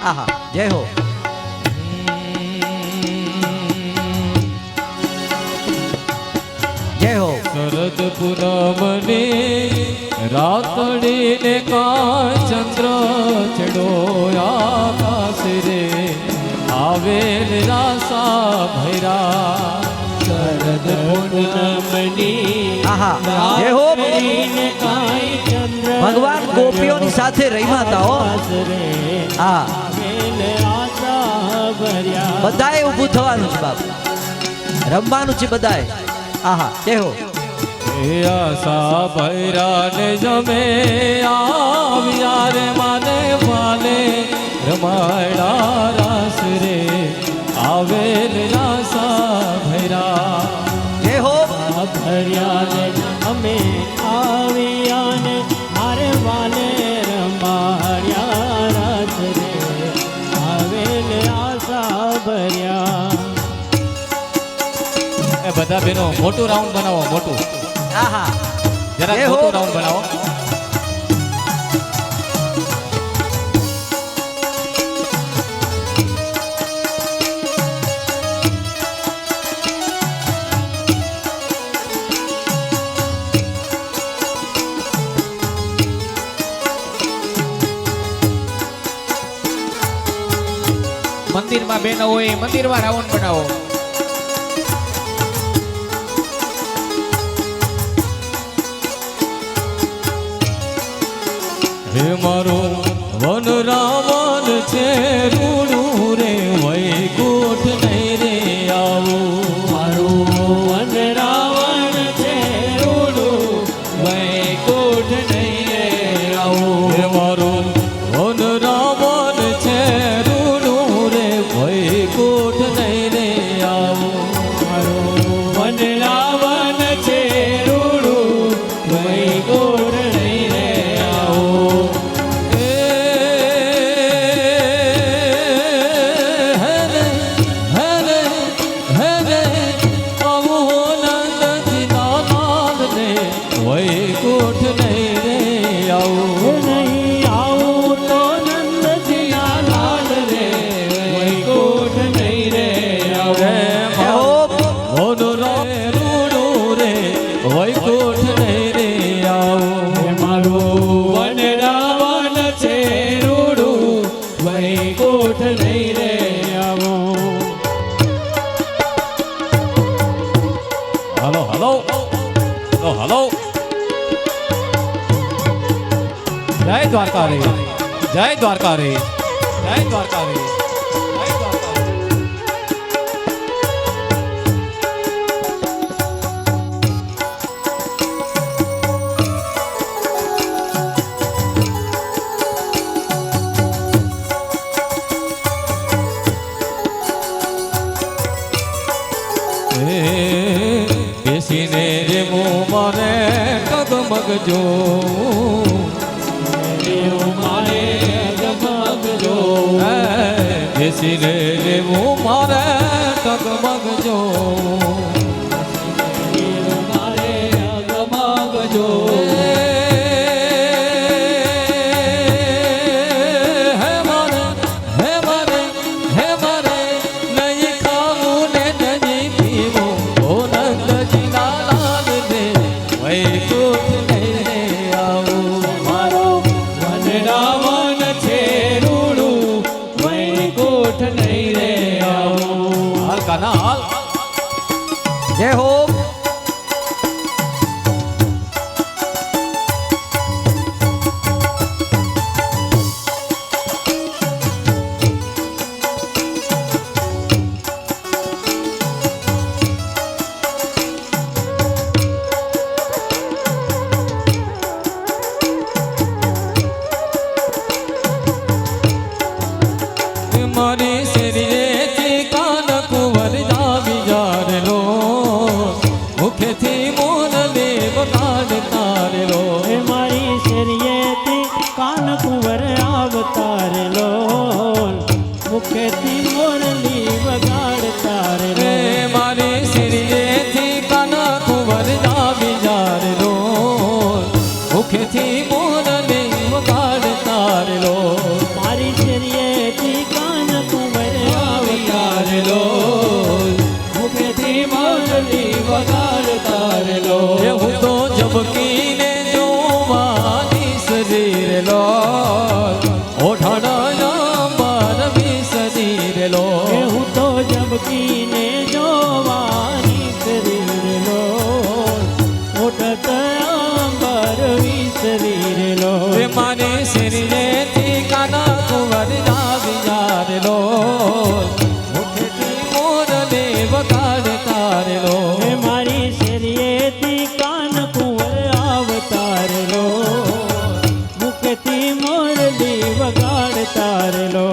આહા જય હો જય હો શરદ પૂનમની રાતડી ને કા ચંદ્ર ચડો આકાશ રે આવે નિરાશા ભૈરા શરદ પૂનમની આહા જય હો ભગવાન ગોપીઓની સાથે રહીમાતા હો હા બધાએ ઊભું થવાનું છે બાપ રમવાનું છે બધાએ આહા જય હો એ આશા ભૈરા ને જમે આવ્યા રે માને માને રમાડા રાસ રે આવે નિરાશા ભૈરા જય હો ભર્યા ને અમે આવ્યા ને મારે વાલે રમાડ્યા રાસ રે આવે ને આશા ભર્યા એ બધા બહેનો મોટું રાઉન્ડ બનાવો મોટું આહા જરા એ હો. મોટું રાઉન્ડ બનાવો મંદિરમાં બેનો હોય મંદિરમાં રાઉન્ડ બનાવો હે મારો વન રાવણ છે રૂડું રે વૈકુંઠ નહીં રે આવો મારું વન રાવણ છે રૂડું વૈકુંઠ નહીં રે આવો હે મારો વન રાવણ છે રૂડું રે વૈકુંઠ નહીં રે આવો મારું વન રાવણ છે રૂડું વૈકુંઠ નહીં રે આવો વૈકુંઠ નહીં રે આવો નહીં આવું તો નંદજીના લાડ રે વૈકુંઠ નહીં રે આવો જય હો વૈકુંઠ નહીં રે આવો મારું વન રાવણ છે રૂડું વૈકુંઠ નહીં રે આવો હલો હલો તો હલો જય દ્વારકા રે જય દ્વારકા રે જય દ્વારકા રે જય દ્વારકા રે બેસીને રે મારે કગમગ જો મારે ગમગ જો બેસીને રે મારે કગમગ જો મારે ગમગ જો જય હો મારી શેરીએથી કાન કુંવર જાવી જારેલો મુખેથી મોરલી વગાડતારેલો હે મારી શેરીએથી કાન કુંવર આવતારેલો મુખેથી મોરલી વગાડતારેલો રે મારી શેરીએથી કાન કુંવર જાવી જારેલો મુખેથી મોરલી વગાડતારેલો મારી શેરીએથી શરીર લો હે મારી શરીરેથી કાના કુંવર આવ્યા રે લો મુખેથી મોરને વગાડતા રે લો હે મારી શરીરેથી કાન કુંવર આવતાર લો મુખથી મોરલી વગાડતાર લો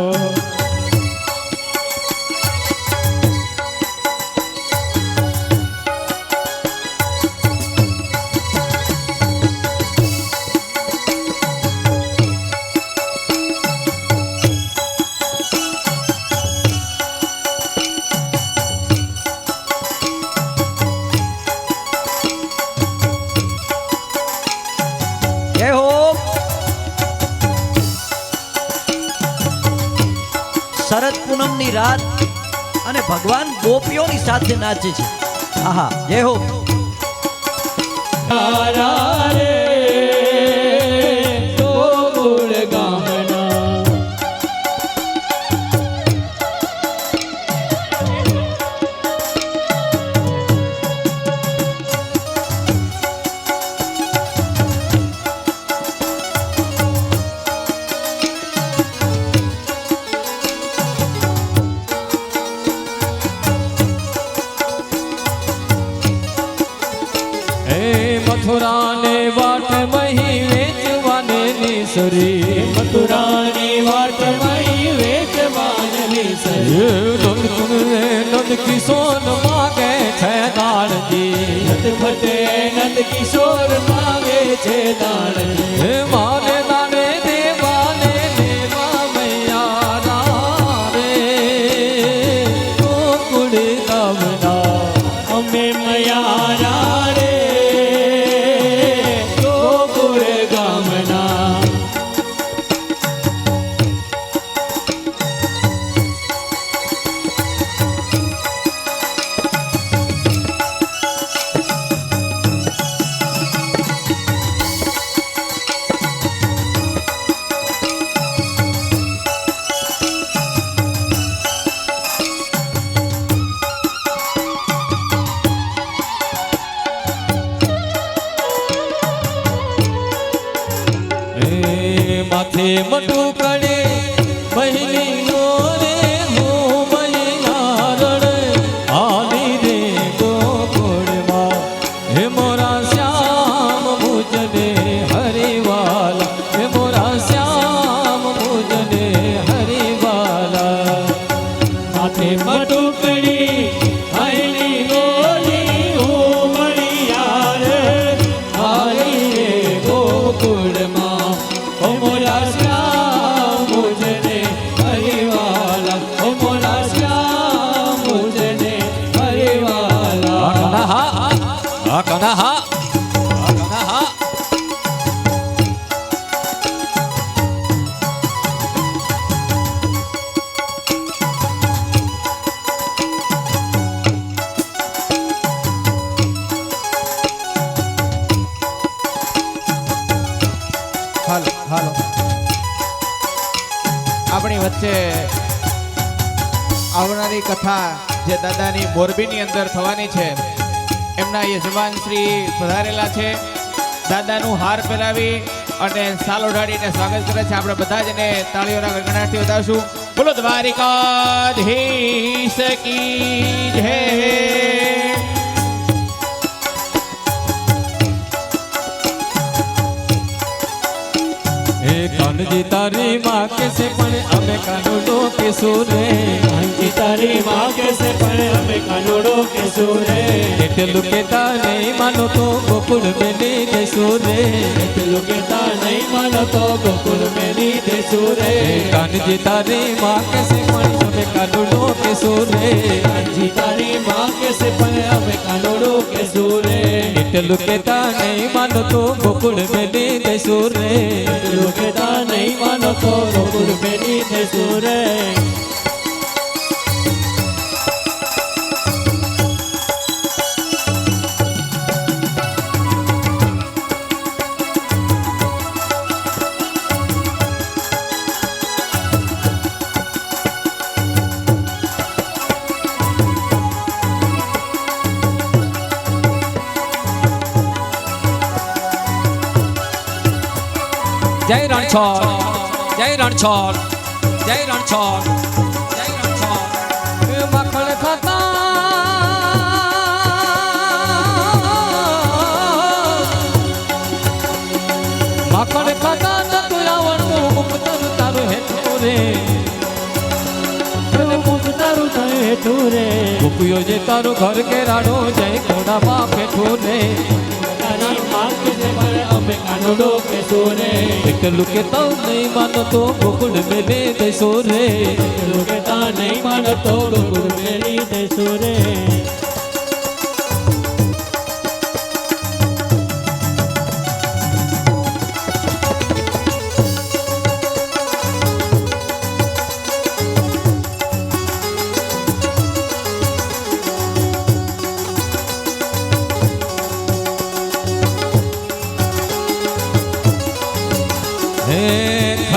જય હો શરદ પૂનમની રાત અને ભગવાન ગોપીઓની સાથે નાચે છે આહા જય હો તારા રે ગોકુળ ગામના હે મથુરાને વાટ મહી વેચવાને નીસરી મથુરાની વાટ મહી વેચવાનની સરી નંદ કિશોર માગે છે દાણજી નંદ ફટે નંદ કિશોર માગે છે દાણજી હે માને દાણે દેવાને દેવા મૈયા રે ગોકુળ ગામના અમે મયારા રે ગોકુળ ગામના માથે મટું કડે મહિની નો રે હું મહિનારણ આલી રે ગોકુળમાં હે મોરા શ્યામ મુજને હરિવાલા હે મોરા શ્યામ મુજને હરિવાલા માથે મટુકડી હૈલી ગોલી હું મણિયાર હારી રે ગોકુળમાં ઓ મોરા શ્યામ મુજને હરિવાલા ઓ મોરા શ્યામ મુજને હરિવાલા કના હા હાલો હાલો આપણી વચ્ચે આવનારી કથા જે દાદાની મોરબીની અંદર થવાની છે એમના યજમાન શ્રી પધારેલા છે દાદાનું હાર પહેરાવી અને સાલ ઓઢાડીને સ્વાગત કરે છે આપણે બધા જ એને તાળીઓના ગણગણાટથી વધાવશું બોલો દ્વારિકાધીશ કી જય હે કાનજી તારી માં કેસે પણ અમે કાનુડો કેશું રે કાંચી તારી માં કેસે પણ અમે કાનુડો કેશું રે એટલું કેતા નહીં માનો તો ગોકુળ મેલી દેશું રે એટલું કેતા નહીં માનો તો ગોકુળ મેલી દેશું રે કાનજી તારી માં કેસે પણ અમે કાનુડો કેશું રે કાંચી તારી માં કેસે પણ અમે કાનુડો કેશું રે એટલું કેતા નહીં માનો તો ગોકુળ મેલી દેશું રે એટલું કેતા નહીં માનો તો ગોકુળ મેલી દેશું રે જય રણછોડ જય રણછોડ જય રણછોડ જય રણછોડ મખણ ખાતા મખણ ખાતા નતું રાવણનું મુખ તારું હેઠું રે મુખ તારું થાય હેઠું રે ગોપીઓ જે તારું ઘર કે રાડો જય કોડામાં બેઠું રે તારી માં કે મારે અમે કાનડો કે સોરે એકલું કે તો નહીં માનો તો ગોકુળ મેલે દેશો રે લોકે તા નહીં માનતો ગોકુળ મેલી દેશો રે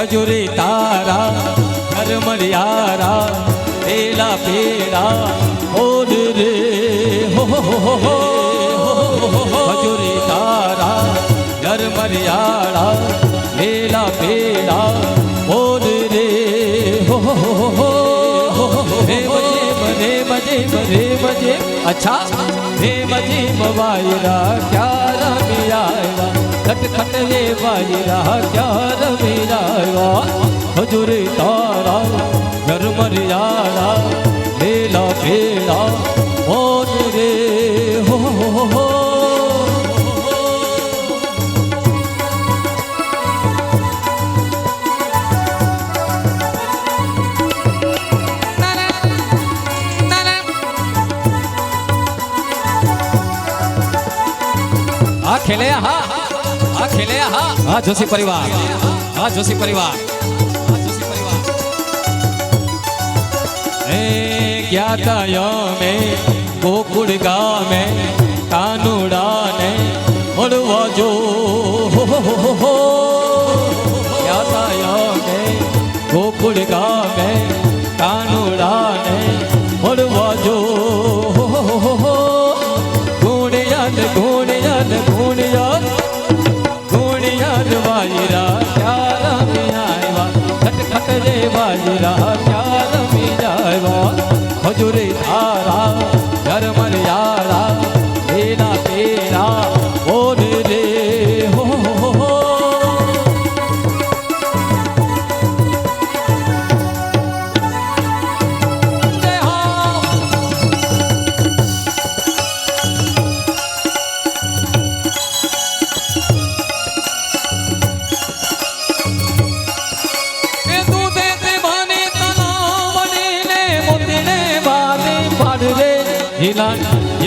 ખજૂરી તારા ઘર મરિયારા પેલા પેડા ઓડ રે હો ખજૂરી તારા ઘર મરિયારા પેલા પેડા ઓડ રે હો હે મજે અચ્છા હે મજે મવાયરા ક્યાં રમી આવ્યા खटखट ये बाजरा क्या रमीरा हजूर तारा घर मरियारा लेला पेड़ा मोन रे हो आ खेले हाँ खेले हाँ जोशी परिवार हाँ जोशी परिवार ज्ञाता में गोकुड़ गाँव में कानूड़ा ने मुड़वा जो ज्ञाता में गोकुड़ गाँव में कानूड़ा ने मुड़वा जो गुणियन गुणियन गुणियन बाजरा क्या रमी आएवा खटखट रे बाजरा क्या रमी जाएवा हजूरी धारा घर मरियारा लेना तेरा बोल रे हो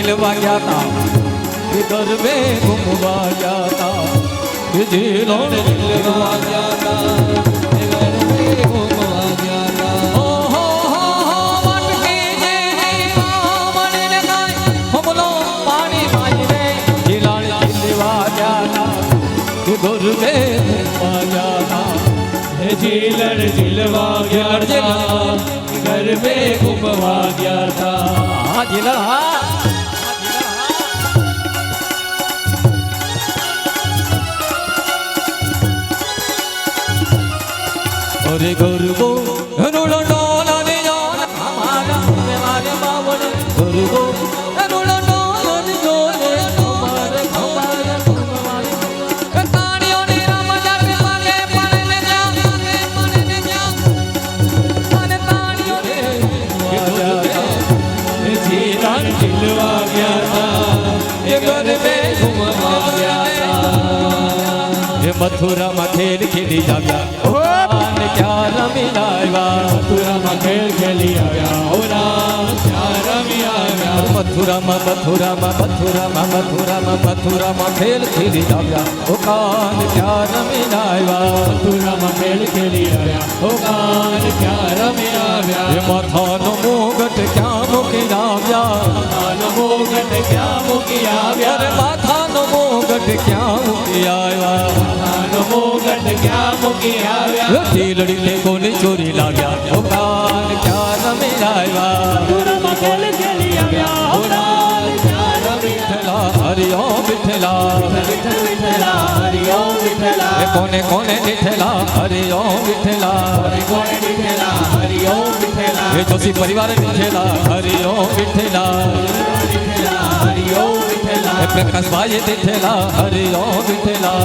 झिलवा गया था इधर में घूमवा गया था झिलों ने झिलवा गया था इधर में घूमवा गया था हो मटके जे पानी लगाए हम लोग पानी माई रे झिलान झिलवा गया था इधर में घूमवा गया था झीलर झिलवा गया था घर में घूमवा गया था झिलर हाँ अरे गुरुगो रुलो डोला ने जान हमारा मेरे बावन गुरुगो रुलो डोला ने जोले हमारे हमारे कहानियों ने राम जाके पाले पढ़ने जा अरे कहानियों ने झीलन झिलवा गया था ये घर में घूमवा गया था ये मथुरा में खेल खेली जा गया क्या रमी आया मथुरा में खेल खेली आया ओ राम क्या रमी आया मथुरा में मथुरा में मथुरा में मथुरा में मथुरा में खेल खेली आया ओ कान क्या रमी आया मथुरा में खेल खेली आया ओ कान क्या रमी आया ये माथानो मोगट क्या मुकी आया माथानो मोगट क्या मुकी आया अरे माथानो मोगट क्या मुकी आया माथानो मोगट क्या मुकी आया लड़ी ले कोने चोरी ला गया ओ कान क्या रमी आया मथुरा में खेल खेली आया ओ कान क्या रमी आया हरिओम विठला विठला हरिओम विठला કોને કોને વિઠ્ઠલા હરિ ઓમ વિઠ્ઠલા કોને વિઠ્ઠલા હરિ ઓમ વિઠ્ઠલા એ જોશી પરિવાર વિઠ્ઠલા હરિ ઓમ વિઠ્ઠલા હરિ ઓમ વિઠ્ઠલા એ પ્રકાશભાઈ વિઠ્ઠલા હરિ ઓમ વિઠ્ઠલા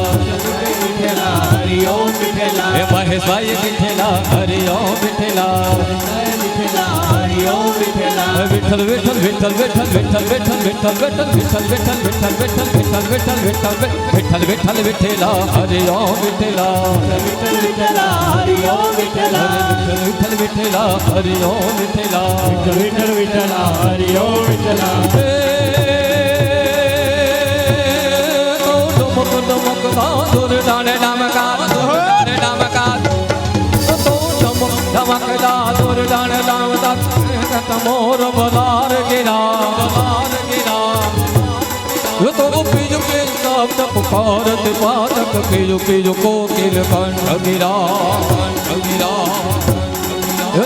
વિઠ્ઠલા હરિ ઓમ વિઠ્ઠલા એ મહેશભાઈ વિઠ્ઠલા હરિ ઓમ વિઠ્ઠલા વિઠ્ઠલા હરિ ઓમ વિઠ્ઠલા વિઠ્ઠલ વિઠ્ઠલ વિઠ્ઠલ વિઠ્ઠલ વિઠ્ઠલ વિઠ્ઠલ વિઠ્ઠલ વિઠ્ઠલ વિઠ્ઠલ વિઠ્ઠલ વિઠ્ઠલ વિઠ્ઠલ વિઠ્ઠલ વિઠ્ઠલ વિઠ્ઠલ વિઠ્ઠલા હરિ ઓમ વિઠ્ઠલા વિઠ્ઠલા હરિ ઓમ વિઠ્ઠલા વિઠ્ઠલ વિઠ્ઠલા હરિ ઓમ વિઠ્ઠલા વિઠ્ઠલ વિઠ્ઠલા હરિ ઓમ વિઠ્ઠલા મોર બલાર ગિરા તો પીજુ કે શબ્દ પુકારત પાતક પીજુ પીજુ કોકિલ કંઠ ગિરા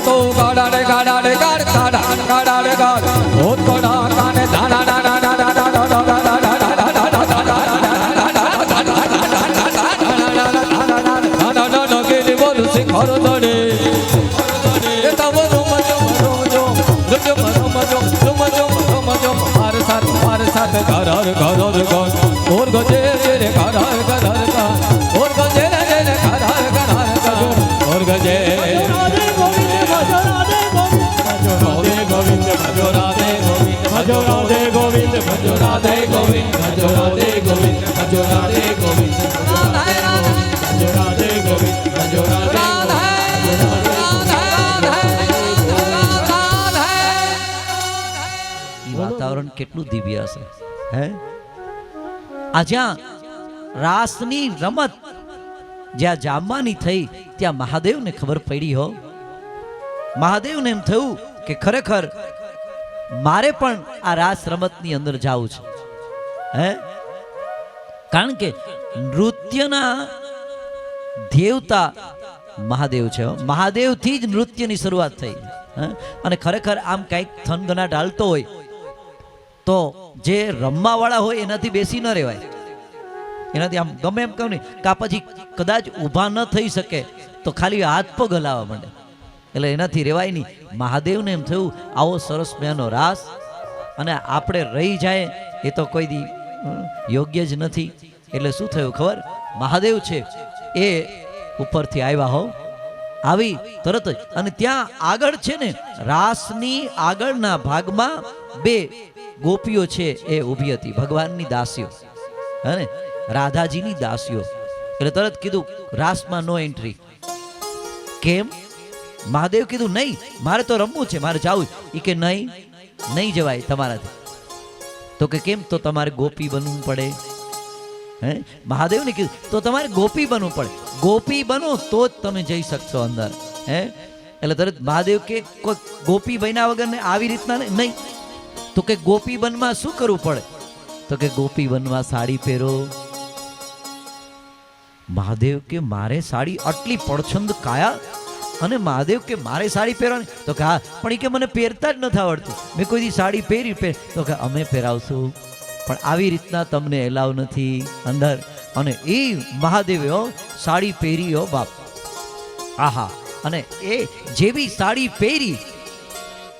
તો ગાડા રે ગાડા રે ગાડ ગાડા ગાડા રે ગાડ ઓ તોડા કાને દાડા દાડા દાડા દાડા શિખર દડે એ તમરો મજો મજો મજો મજો મજો મજો માર સાથ ઘર ઘર ઘર ઓર ગજે રે ઘર ઘર ઓર ગજે રે ઘર ઘર ઓર ગજે રાધે ગોવિંદ ભજો રાધે ગોવિંદ ભજો રાધે ગોવિંદ ભજો રાધે ગોવિંદ ભજો રાધે ગોવિંદ ભજો રાધે ગોવિંદ ભજો રાધે ગોવિંદ ભજો રાધે ગોવિંદ ભજો રાધે વાતાવરણ કેટલું દિવ્ય હશે હે આ જ્યાં રાસની રમત જ્યાં જામવાની થઈ ત્યાં મહાદેવને ખબર પડી હો મહાદેવને એમ થયું કે ખરેખર મારે પણ આ રાસ રમતની અંદર જવું છે હે કારણ કે નૃત્યના દેવતા મહાદેવ છે મહાદેવથી જ નૃત્યની શરૂઆત થઈ અને ખરેખર આમ કંઈક થનગનાટ હાલતો હોય તો જે રમવાવાળા હોય એનાથી બેસી ન રહેવાય એનાથી આમ ગમે એમ કહું ને કાં પછી કદાચ ઊભા ન થઈ શકે તો ખાલી હાથ પગ હલાવવા માંડે એટલે એનાથી રહેવાય નહીં મહાદેવને એમ થયું આવો સરસ મજાનો રાસ અને આપણે રહી જાય એ તો કોઈ દી યોગ્ય જ નથી એટલે શું થયું ખબર મહાદેવ છે એ ઉપરથી આવ્યા હો આવી તરત જ અને ત્યાં આગળ છે ને રાસની આગળના ભાગમાં બે ગોપીઓ છે એ ઊભી હતી ભગવાનની દાસીઓ હે ને રાધાજીની દાસીઓ એટલે તરત કીધું રાસમાં નો એન્ટ્રી કેમ મહાદેવ કીધું નહીં મારે તો રમવું છે મારે જવું એ કે નહીં જવાય તમારાથી તો કે કેમ તો તમારે ગોપી બનવું પડે હે મહાદેવને કીધું તો તમારે ગોપી બનવું પડે ગોપી બનો તો જ તમે જઈ શકશો અંદર હે એટલે તરત મહાદેવ કે કોઈ ગોપી બન્યા વગર ને આવી રીતના નહીં તો કે ગોપી બનવા શું કરવું પડે તો કે ગોપી બનવા સાડી પહેરો મહાદેવ કે મારે સાડી આટલી પડછંદ કાયા અને મહાદેવ કે મારે સાડી પહેરવાની તો કે હા પણ એ કે મને પહેરતા જ નથી આવડતું મેં કોઈ દી સાડી પહેરી તો કે અમે પહેરાવશું પણ આવી રીતના તમને એલાવ નથી અંદર અને એ મહાદેવે સાડી પહેરી હો બાપ આહા અને એ જેવી સાડી પહેરી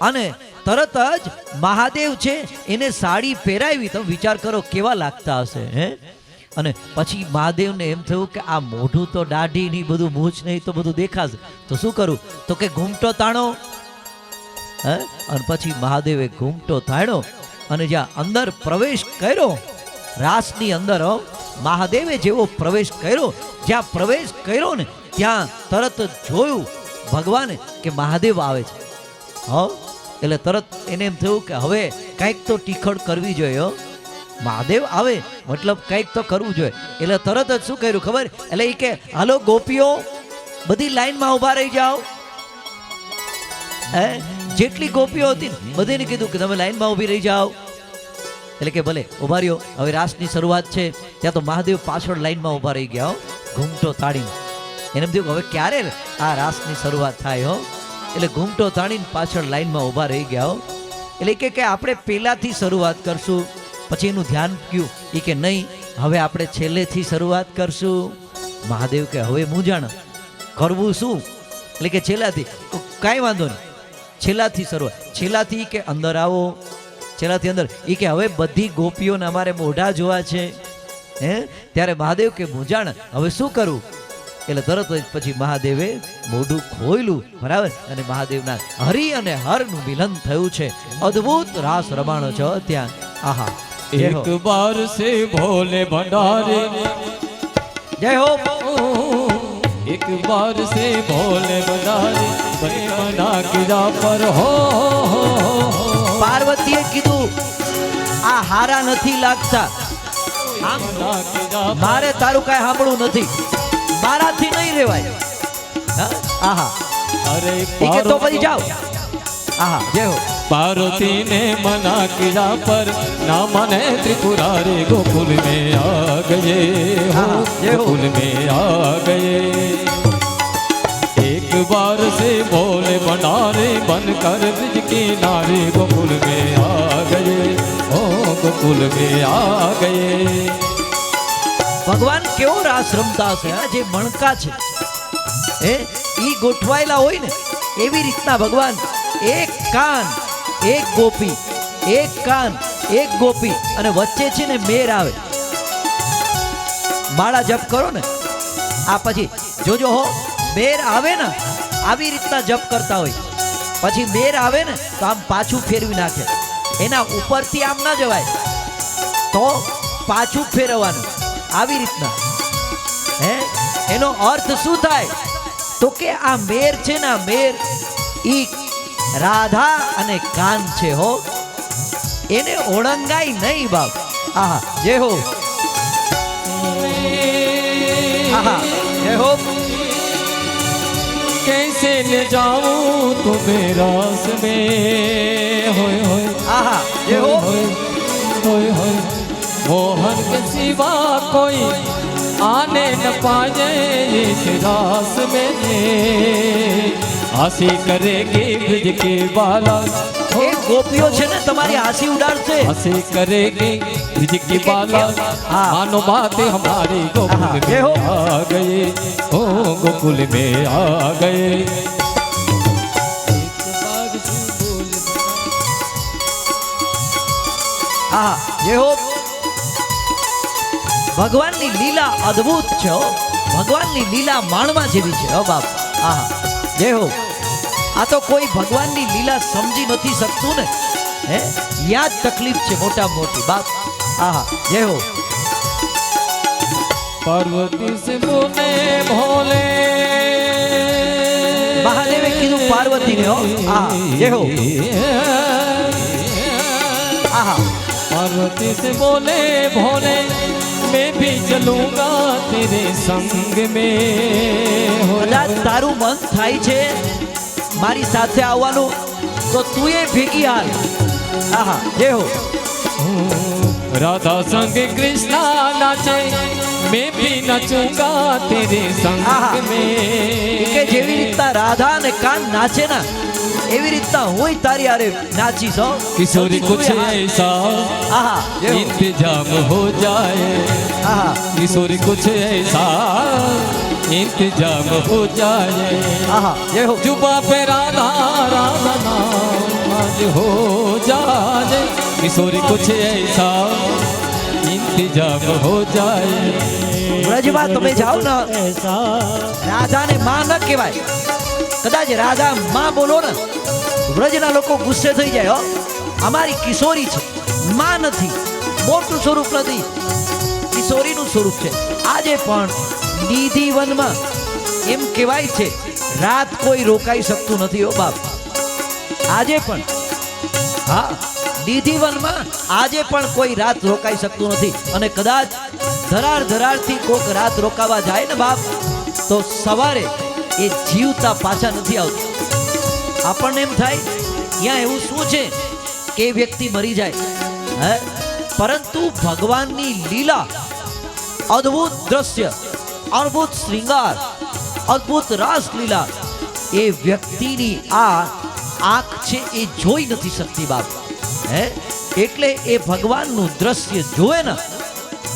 અને તરત જ મહાદેવ છે એને સાડી પહેરાવી તો વિચાર કરો કેવા લાગતા હશે હે અને પછી મહાદેવને એમ થયું કે આ મોઢું તો દાઢી ની બધું મૂછ નહીં તો બધું દેખાશે તો શું કરું તો કે ઘૂમટો તાણો હે અને પછી મહાદેવે ઘૂમટો તાણ્યો અને જ્યાં અંદર પ્રવેશ કર્યો રાસની અંદર મહાદેવે જેવો પ્રવેશ કર્યો જ્યાં પ્રવેશ કર્યો ને ત્યાં તરત જોયું ભગવાને કે મહાદેવ આવે છે એટલે તરત એને એમ થયું કે હવે કંઈક તો ટીખડ કરવી જોઈએ મહાદેવ આવે મતલબ કંઈક તો કરવું જોઈએ એટલે તરત જ શું કર્યું ખબર એટલે એ કે હાલો ગોપીઓ બધી લાઈનમાં ઊભા રહી જાઓ જેટલી ગોપીઓ હતી બધીને કીધું કે તમે લાઈનમાં ઊભી રહી જાઓ એટલે કે ભલે ઊભા રહ્યો હવે રાસની શરૂઆત છે ત્યાં તો મહાદેવ પાછળ લાઈનમાં ઊભા રહી ગયા ઘૂમટો તાળીને એને એમ થયું હવે ક્યારે આ રાસની શરૂઆત થાય એટલે ઘૂમટો તાણીને પાછળ લાઈનમાં ઊભા રહી ગયા એટલે કે આપણે પહેલાથી શરૂઆત કરશું પછી એનું ધ્યાન ગયું એ કે નહીં હવે આપણે છેલ્લેથી શરૂઆત કરશું મહાદેવ કે હવે મૂંઝાણ કરવું શું? એટલે કે છેલ્લાથી કાંઈ વાંધો નહીં, છેલ્લાથી શરૂઆત, છેલ્લાથી કે અંદર આવો, છેલ્લાથી અંદર. એ કે હવે બધી ગોપીઓને અમારે મોઢા જોવા છે. હે ત્યારે મહાદેવ કે મૂંઝાણ હવે શું કરવું? એટલે તરત જ પછી મહાદેવે મોઢું ખોયલું, બરાબર, અને મહાદેવના હરિ અને હરનું મિલન થયું છે. અદ્ભુત રાસ રમાણો છો ત્યાં. આહા, જય હો, एक बार से भोले भंडारे જય હો. एक बार से भोले भंडारे बने मना किया पर हो પાર્વતીએ કીધું આ હારા નથી લાગતા, આમ मना किया મારે તારું કાંઈ સાંભળવું નથી, મારાથી નહીં રહેવાય. હા? આહા, अरे ઈ કે તો પછી જાઓ. આહા, જય હો. पार्वती ने मना किया पर ना मने त्रिपुरारी गोकुल में आ गए हो, हाँ, ये हो। गोकुल में आ गए. एक बार से भोले भंडारे बनकर ब्रिज किनारे गोकुल में आ गए हो, गोकुल में आ गए. ભગવાન કેવો રાસ રમતા હશે, હા? જે મણકા છે એ ઈ ગોઠવાયેલા હોય ને એવી રીતના ભગવાન એક કાન એક ગોપી, એક કાન એક ગોપી, અને વચ્ચે છે ને મેર આવે. માળા જપ કરો ને આ પછી જોજો હો, મેર આવે ને આવી રીતના જપ કરતા હોય, પછી મેર આવે ને તો આમ પાછું ફેરવી નાખે. એના ઉપરથી આમ ના જવાય, તો પાછું ફેરવવાનું આવી રીતના. હે એનો અર્થ શું થાય? તો કે આ મેર છે ને, આ મેર ઈ રાધા અને કાન છે હો, એને ઓળંગાય નહીં બાપ. આહા, જય હો. આહા, જય હો. कैसे ले जाऊं तुम्हें रास में होय होय આહા, જય હો. होय होय मोहन के सिवा कोई आने न पाए इस रास में आसी करेगी ब्रिज के बाला એ ગોપીઓ છે ને તમારી હાસી ઉડાડશે. आसी करेगी ब्रिज की बाला हाँ। मानो बात हमारी गोकुल हाँ, में ये हो। आ गए ओ गोकुल में आ गए. આહા, જય હો. ભગવાનની લીલા અદ્ભુત છે હો, ભગવાનની લીલા માણવા જેવી છે હો બાપ. આહા, જય હો. આ તો કોઈ ભગવાનની લીલા સમજી નથી શકતું ને, હે યા જ તકલીફ છે મોટા મોટી બાપ. આહા, જય હો. पार्वती से बोले भोले મહાદેવે કીધું પાર્વતીને હો. આહા, જય હો. આહા, पार्वती से बोले भोले मैं भी चलूंगा तेरे संग में हो કદાચ તારું મન થાય છે મારી સાથે આવવાનું, તો તું એ ભેગી હાલ. આહા, જય હો. राधा संग कृष्णा नाचे मैं भी नचूंगा तेरे संग आहा। કે में જેવી રીતના રાધા અને કાન નાચે ને એવી રીતના હું તારી હારે નાચીશ હો. किशोरी कुछ ऐसा આહા, જય હો. इंतजाम हो जाए આહા, किशोरी कुछ ऐसा इंतजाम हो जाए આહા, જય હો. जुबा पे राधा राधा नाम आज हो जाए किशोरी कुछ ऐसा इंतजाम हो जाए વ્રજમાં તમે જાઓ ને રાધાને માં ન કહેવાય, કદાચ રાધા માં બોલો ને વ્રજના લોકો ગુસ્સે થઈ જાય હો. અમારી કિશોરી છે, માં નથી, મોટું સ્વરૂપ નથી, કિશોરીનું સ્વરૂપ છે. આજે પણ નિધિ વનમાં એમ કહેવાય છે રાત કોઈ રોકાઈ શકતું નથી હો બાપ. આજે પણ, હા, નિધિ વનમાં આજે પણ કોઈ રાત રોકાઈ શકતું નથી. અને કદાચ ધરારથી કોક રાત રોકાવા જાય ને બાપ, તો સવારે એ જીવતા પાછા નથી આવતું. આપણને એમ થાય ત્યાં એવું શું છે કે એ વ્યક્તિ મરી જાય, હે? પરંતુ ભગવાનની લીલા, અદ્ભુત દ્રશ્ય, અદ્ભુત શ્રૃંગાર, અદ્ભુત રાસલીલા એ વ્યક્તિની આ આંખ છે એ જોઈ નથી શકતી બાપ. હે એટલે એ ભગવાનનું દ્રશ્ય જોવે ને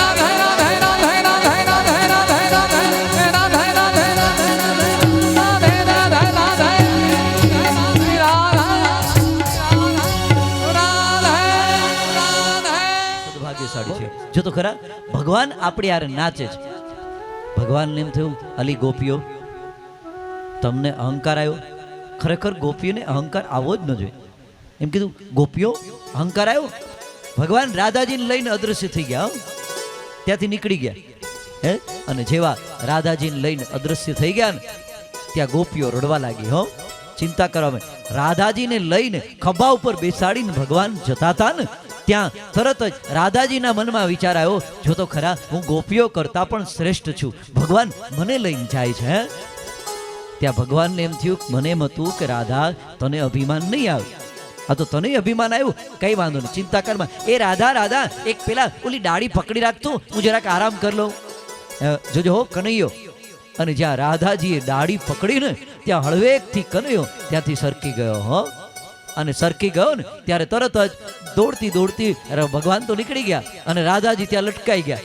રાધે રાધે રાધે રાધે રાધે રાધે રાધે રાધે રાધે સદભાગ્યશાળી છે. જો તો ખરા ભગવાન આપણી યાર નાચે છે. ભગવાનને એમ થયું અલી ગોપીઓ તમને અહંકાર આવ્યો. ખરેખર ગોપીઓને અહંકાર આવવો જ ન જોઈએ. એમ કીધું ગોપીઓ અહંકાર આવ્યો. ભગવાન રાધાજીને લઈને અદ્રશ્ય થઈ ગયા હો. ત્યાંથી નીકળી ગયા હે. અને જેવા રાધાજીને લઈને અદ્રશ્ય થઈ ગયા ને ત્યાં ગોપીઓ રડવા લાગી હો. ચિંતા કરવામાં રાધાજીને લઈને ખભા ઉપર બેસાડીને ભગવાન જતા હતા ને ત્યાં તરત જ રાધાજીના મનમાં વિચાર આવ્યો જો તો ખરા હું ગોપીઓ કરતા પણ શ્રેષ્ઠ છું. ભગવાન મને લઈને જાય છે હે. ત્યાં ભગવાનને એમ થયું મને એમ હતું કે રાધા તને અભિમાન નહીં આવે. આ તો તને અભિમાન આવ્યું. કઈ વાંધો નહીં ચિંતા કરમાં. એ રાધા રાધા એક પેલા ઓલી ડાળી પકડી રાખતું હું જરાક આરામ કરી લઉં. જોજો હો કનૈયો. અને જ્યાં રાધાજીએ ડાળી પકડીને ત્યાં હળવેકથી કનૈયો ત્યાંથી સરકી ગયો હો. અને સરકી ગયો ને ત્યારે તરત જ દોડતી દોડતી ભગવાન તો નીકળી ગયા અને રાધાજી ત્યાં લટકાઈ ગયા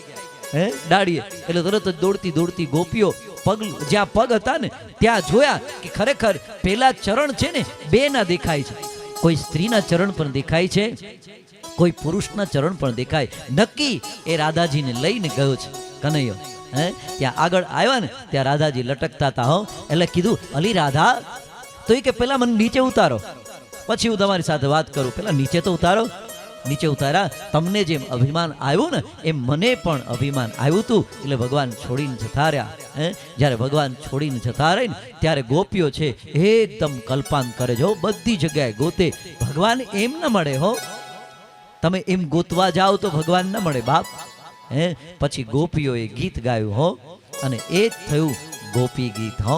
હે ડાળીએ. એટલે તરત જ દોડતી દોડતી ગોપીઓ પગ જ્યાં પગ હતા ને ત્યાં જોયા કે ખરેખર પેલા ચરણ છે ને બે ના દેખાય છે. કોઈ સ્ત્રીના ચરણ પણ દેખાય છે, કોઈ પુરુષના ચરણ પણ દેખાય. નક્કી એ રાધાજીને લઈને ગયો છે કનૈયો. ત્યાં આગળ આવ્યા ને ત્યાં રાધાજી લટકતા હતા. હો એટલે કીધું, અલી રાધા, તો એ કે પેલા મને નીચે ઉતારો, પછી હું તમારી સાથે વાત કરું. પેલા નીચે તો ઉતારો. નીચે ઉતાર્યા. તમને જેમ અભિમાન આવ્યું ને એમ મને પણ અભિમાન આવ્યું હતું, એટલે ભગવાન છોડીને જતા રહ્યા. જ્યારે ભગવાન છોડીને જતા રહે ને ત્યારે ગોપીઓ છે એકદમ કલ્પાન કરે છે. બધી જગ્યાએ ગોતે. ભગવાન એમ ન મળે હો, તમે એમ ગોતવા જાઓ તો ભગવાન ન મળે બાપ. પછી ગોપીઓએ ગીત ગાયું હો, અને એ જ થયું ગોપી ગીત. હો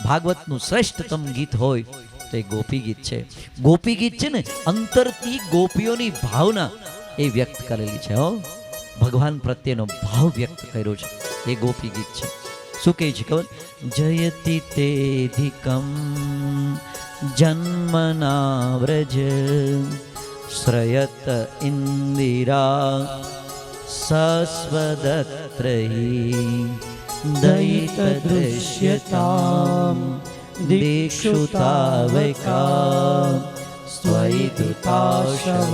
ભાગવતનું શ્રેષ્ઠતમ ગીત હોય તો એ ગોપી ગીત છે. ગોપી ગીત છે ને અંતરથી ગોપીઓની ભાવના એ વ્યક્ત કરેલી છે. હો ભગવાન પ્રત્યેનો ભાવ વ્યક્ત કર્યો છે એ ગોપી ગીત છે. શું કહે છે ખબર? જયતિ તેધિકમ જન્મના વ્રજ શ્રયત ઇન્દિરા સસ્વદત્રહી દયિત દૃશ્યતામ દીક્ષુતાવૈકા સ્વૈદુતાશવ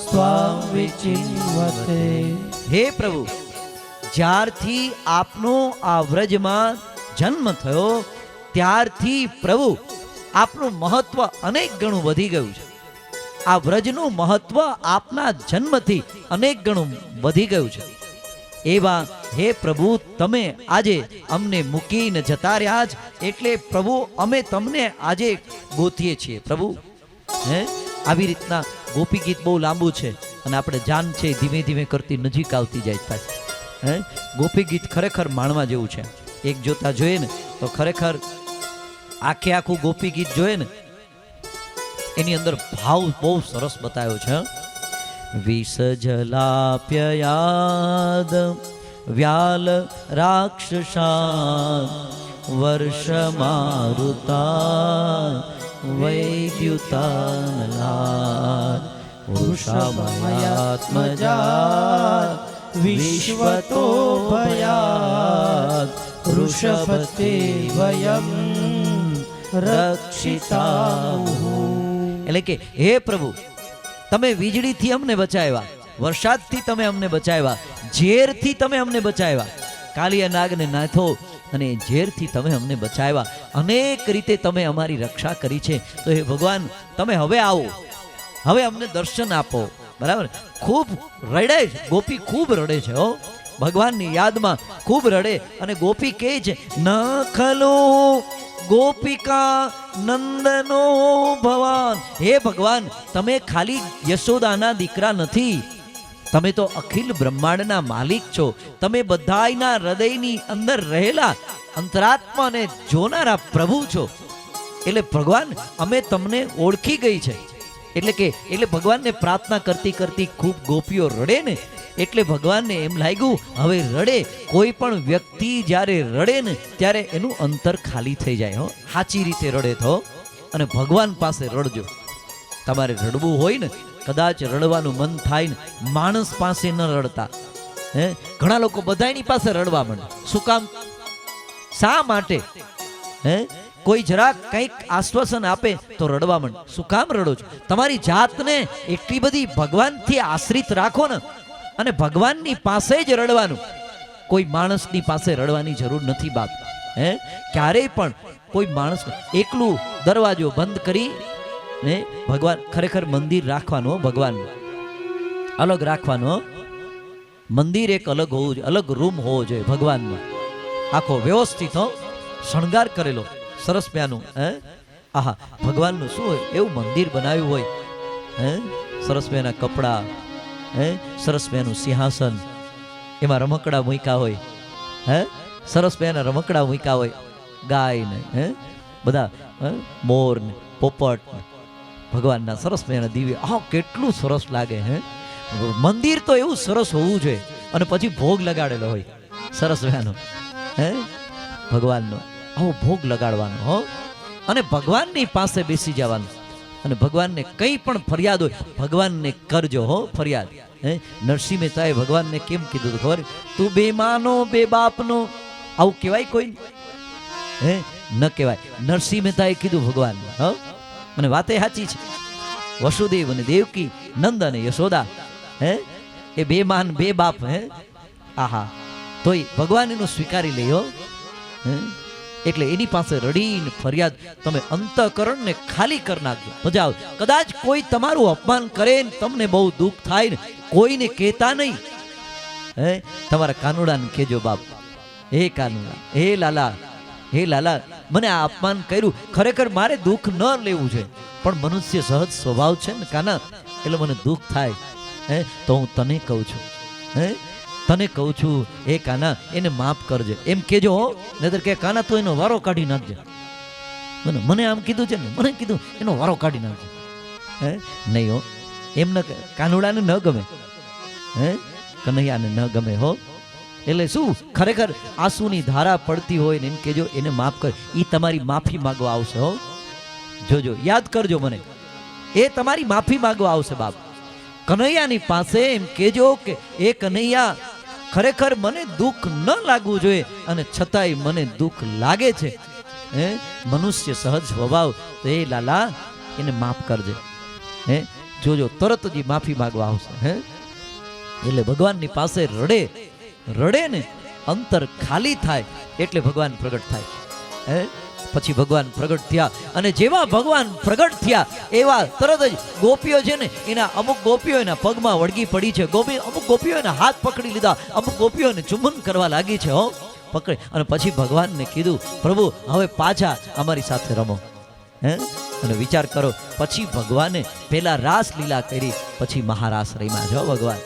સ્વામ વિચિન્વતે. હે પ્રભુ, જ્યારથી આપનો આ વ્રજમાં જન્મ થયો ત્યારથી પ્રભુ આપનું મહત્વ અનેક ગણું વધી ગયું છે. આ વ્રજનું મહત્વ આપના જન્મથી અનેક ગણું વધી ગયું છે. એવા હે પ્રભુ, તમે આજે અમને મૂકીને જતા રહ્યા જ, એટલે પ્રભુ અમે તમને આજે ગોતીએ છીએ પ્રભુ. આવી રીતના ગોપી ગીત બહુ લાંબુ છે અને આપણે જાન છે ધીમે ધીમે કરતી નજીક આવતી જાય પાછી. ગોપી ગીત ખરેખર માણવા જેવું છે. એક જોતા જોઈએ ને તો ખરેખર આખે આખું ગોપી ગીત જોઈએ ને એની અંદર ભાવ બહુ સરસ બતાવ્યો છે. વિષ જલાપ્યયાદ વ્યાલ રાક્ષસા વર્ષ મારુતા વૈદ્યુતાનલા વૃષભયાત્મજા વિશ્વતો ભયાદ વૃષભતે વયમ રક્ષિતા. એટલે કે હે પ્રભુ, તમે વીજળીથી અમને બચાવ્યા, વરસાદથી તમે અમને બચાવ્યા, ઝેરથી તમે અમને બચાવ્યા, કાલિયા નાગને નાથો અને ઝેરથી તમે અમને બચાવ્યા, અનેક રીતે તમે અમારી રક્ષા કરી છે. તો હે ભગવાન, તમે હવે આવો, હવે અમને દર્શન આપો. બરાબર? ખૂબ રડે છે ગોપી, ખૂબ રડે છે. હો ભગવાનની યાદમાં ખૂબ રડે. અને ગોપી કહે છે, ન ખલો ગોપિકા નંદનો ભવાન. હે ભગવાન, તમે ખાલી યશોદાના દીકરા નથી, તમે તો અખિલ બ્રહ્માંડના માલિક છો. તમે બધાયના હૃદયની અંદર રહેલા અંતરાત્માને જોનારા પ્રભુ છો. એટલે ભગવાન, અમે તમને ઓળખી ગઈ છે. એટલે ભગવાનને પ્રાર્થના કરતી કરતી ખૂબ ગોપીઓ રડે ને એટલે ભગવાનને એમ લાગ્યું હવે રડે. કોઈ પણ વ્યક્તિ જ્યારે રડે ને ત્યારે એનું અંતર ખાલી થઈ જાય. હો સાચી રીતે રડે તો. અને ભગવાન પાસે રડજો. તમારે રડવું હોય ને, કદાચ રડવાનું મન થાય ને, માણસ પાસે ન રડતા. ઘણા લોકો બધાની પાસે રડવા માંડે. શું કામ? શા માટે? કોઈ જરાક કંઈક આશ્વાસન આપે તો રડવા માંડે. શું કામ રડો છો? તમારી જાતને એટલી બધી ભગવાનથી આશ્રિત રાખો ને, અને ભગવાનની પાસે જ રડવાનું. કોઈ માણસની પાસે રડવાની જરૂર નથી બાપ. ક્યારેય પણ કોઈ માણસ એકલું દરવાજો બંધ કરી ને ભગવાન, ખરેખર મંદિર રાખવાનું, ભગવાન અલગ રાખવાનું. મંદિર એક અલગ હોવું જોઈએ, અલગ રૂમ હોવો જોઈએ ભગવાનનો, આખો વ્યવસ્થિત હો, શણગાર કરેલો સરસ મજાનું. આહા, ભગવાનનું શું હોય એવું મંદિર બનાવ્યું હોય. સરસ મજાના કપડાં, સરસ મજાનું સિંહાસન, એમાં રમકડા મૂક્યા હોય. સરસ મજાના રમકડા મૂક્યા હોય, ગાય ને બધા મોર ને પોપટ ને ભગવાનના સરસ મજાના દિવ્ય. કેટલું સરસ લાગે. મંદિર તો એવું સરસ હોવું જોઈએ. અને પછી ભોગ લગાડેલો હોય સરસ મજાનો ભગવાનનો. આવો ભોગ લગાડવાનો હો, અને ભગવાનની પાસે બેસી જવાનું. અને ભગવાનને કંઈ પણ ફરિયાદ હોય ભગવાનને કરજો હો ફરિયાદ. નરસિંહ મહેતાએ ભગવાનને કેમ કીધું ખબર? તું બે માનો બે બાપનો આવું કહેવાય કોઈ? હે ન કહેવાય. નરસિંહ મહેતાએ કીધું ભગવાન, હ મને વાતે સાચી છે. વસુદેવ અને દેવકી, નંદ અને યશોદા, હે એ બે માન બે બાપ, હે આહા, તોય ભગવાન એનું સ્વીકારી લે હો. હે એટલે એની પાસે રડીને ફરિયાદ, તમે અંતઃકરણને ખાલી કરી નાખજો, મજા આવે. કદાચ કોઈ તમારું અપમાન કરે ને તમને બહુ દુઃખ થાય ને, કોઈને કહેતા નહીં. હે તમારા કાનુડાને કહેજો, બાપ હે કાનુડા, હે લાલા, હે લાલા, મને આ અપમાન કર્યું, ખરેખર મારે દુઃખ ન લેવું છે, પણ મનુષ્ય સહજ સ્વભાવ છે ને કાના, એટલે મને દુઃખ થાય. હે તો હું તને કહું છું, હે તને કહું છું, એ કાના એને માફ કરજે, એમ કેજો હો. નહીતર કે કાના તું એનો વારો કાઢી નાખજે, મને આમ કીધું છે ને, મને કીધું એનો વારો કાઢી નાખજે. હે નહીં હો, એમ ન, કાનુડાને ન ગમે, હે કનૈયાને ન ગમે હો. એટલે શું ખરેખર આંસુની ધારા પડતી હોય ને એમ કેજો એને માફ કર, એ તમારી માફી માંગવા આવશે હો. જોજો, યાદ કરજો મને, એ તમારી માફી માંગવા આવશે બાપ. કનૈયાની પાસે એમ કેજો કે એ કનૈયા, ખરેખર મને દુઃખ ન લાગવું જોઈએ અને છતાંય મને દુઃખ લાગે છે. હે મનુષ્ય સહજ સ્વભાવ, તો એ લાલા એને માફ કરજે. હે જોજો, તરત જ માફી માંગવા આવશે. હે એટલે ભગવાનની પાસે રડે ને અંતર ખાલી થાય એટલે ભગવાન પ્રગટ થાય. હે પછી ભગવાન પ્રગટ થયા, અને જેવા ભગવાન પ્રગટ થયા એવા તરત જ ગોપીઓ છે ને, એના અમુક ગોપીઓ એના પગમાં વળગી પડી છે, અમુક ગોપીઓ એના હાથ પકડી લીધા, અમુક ગોપીઓને ચુંબન કરવા લાગી છે હો, પકડી. અને પછી ભગવાનને કીધું, પ્રભુ હવે પાછા અમારી સાથે રમો. હે અને વિચાર કરો, પછી ભગવાને પેલા રાસ લીલા કરી, પછી મહારાસ રમ્યા છો ભગવાન.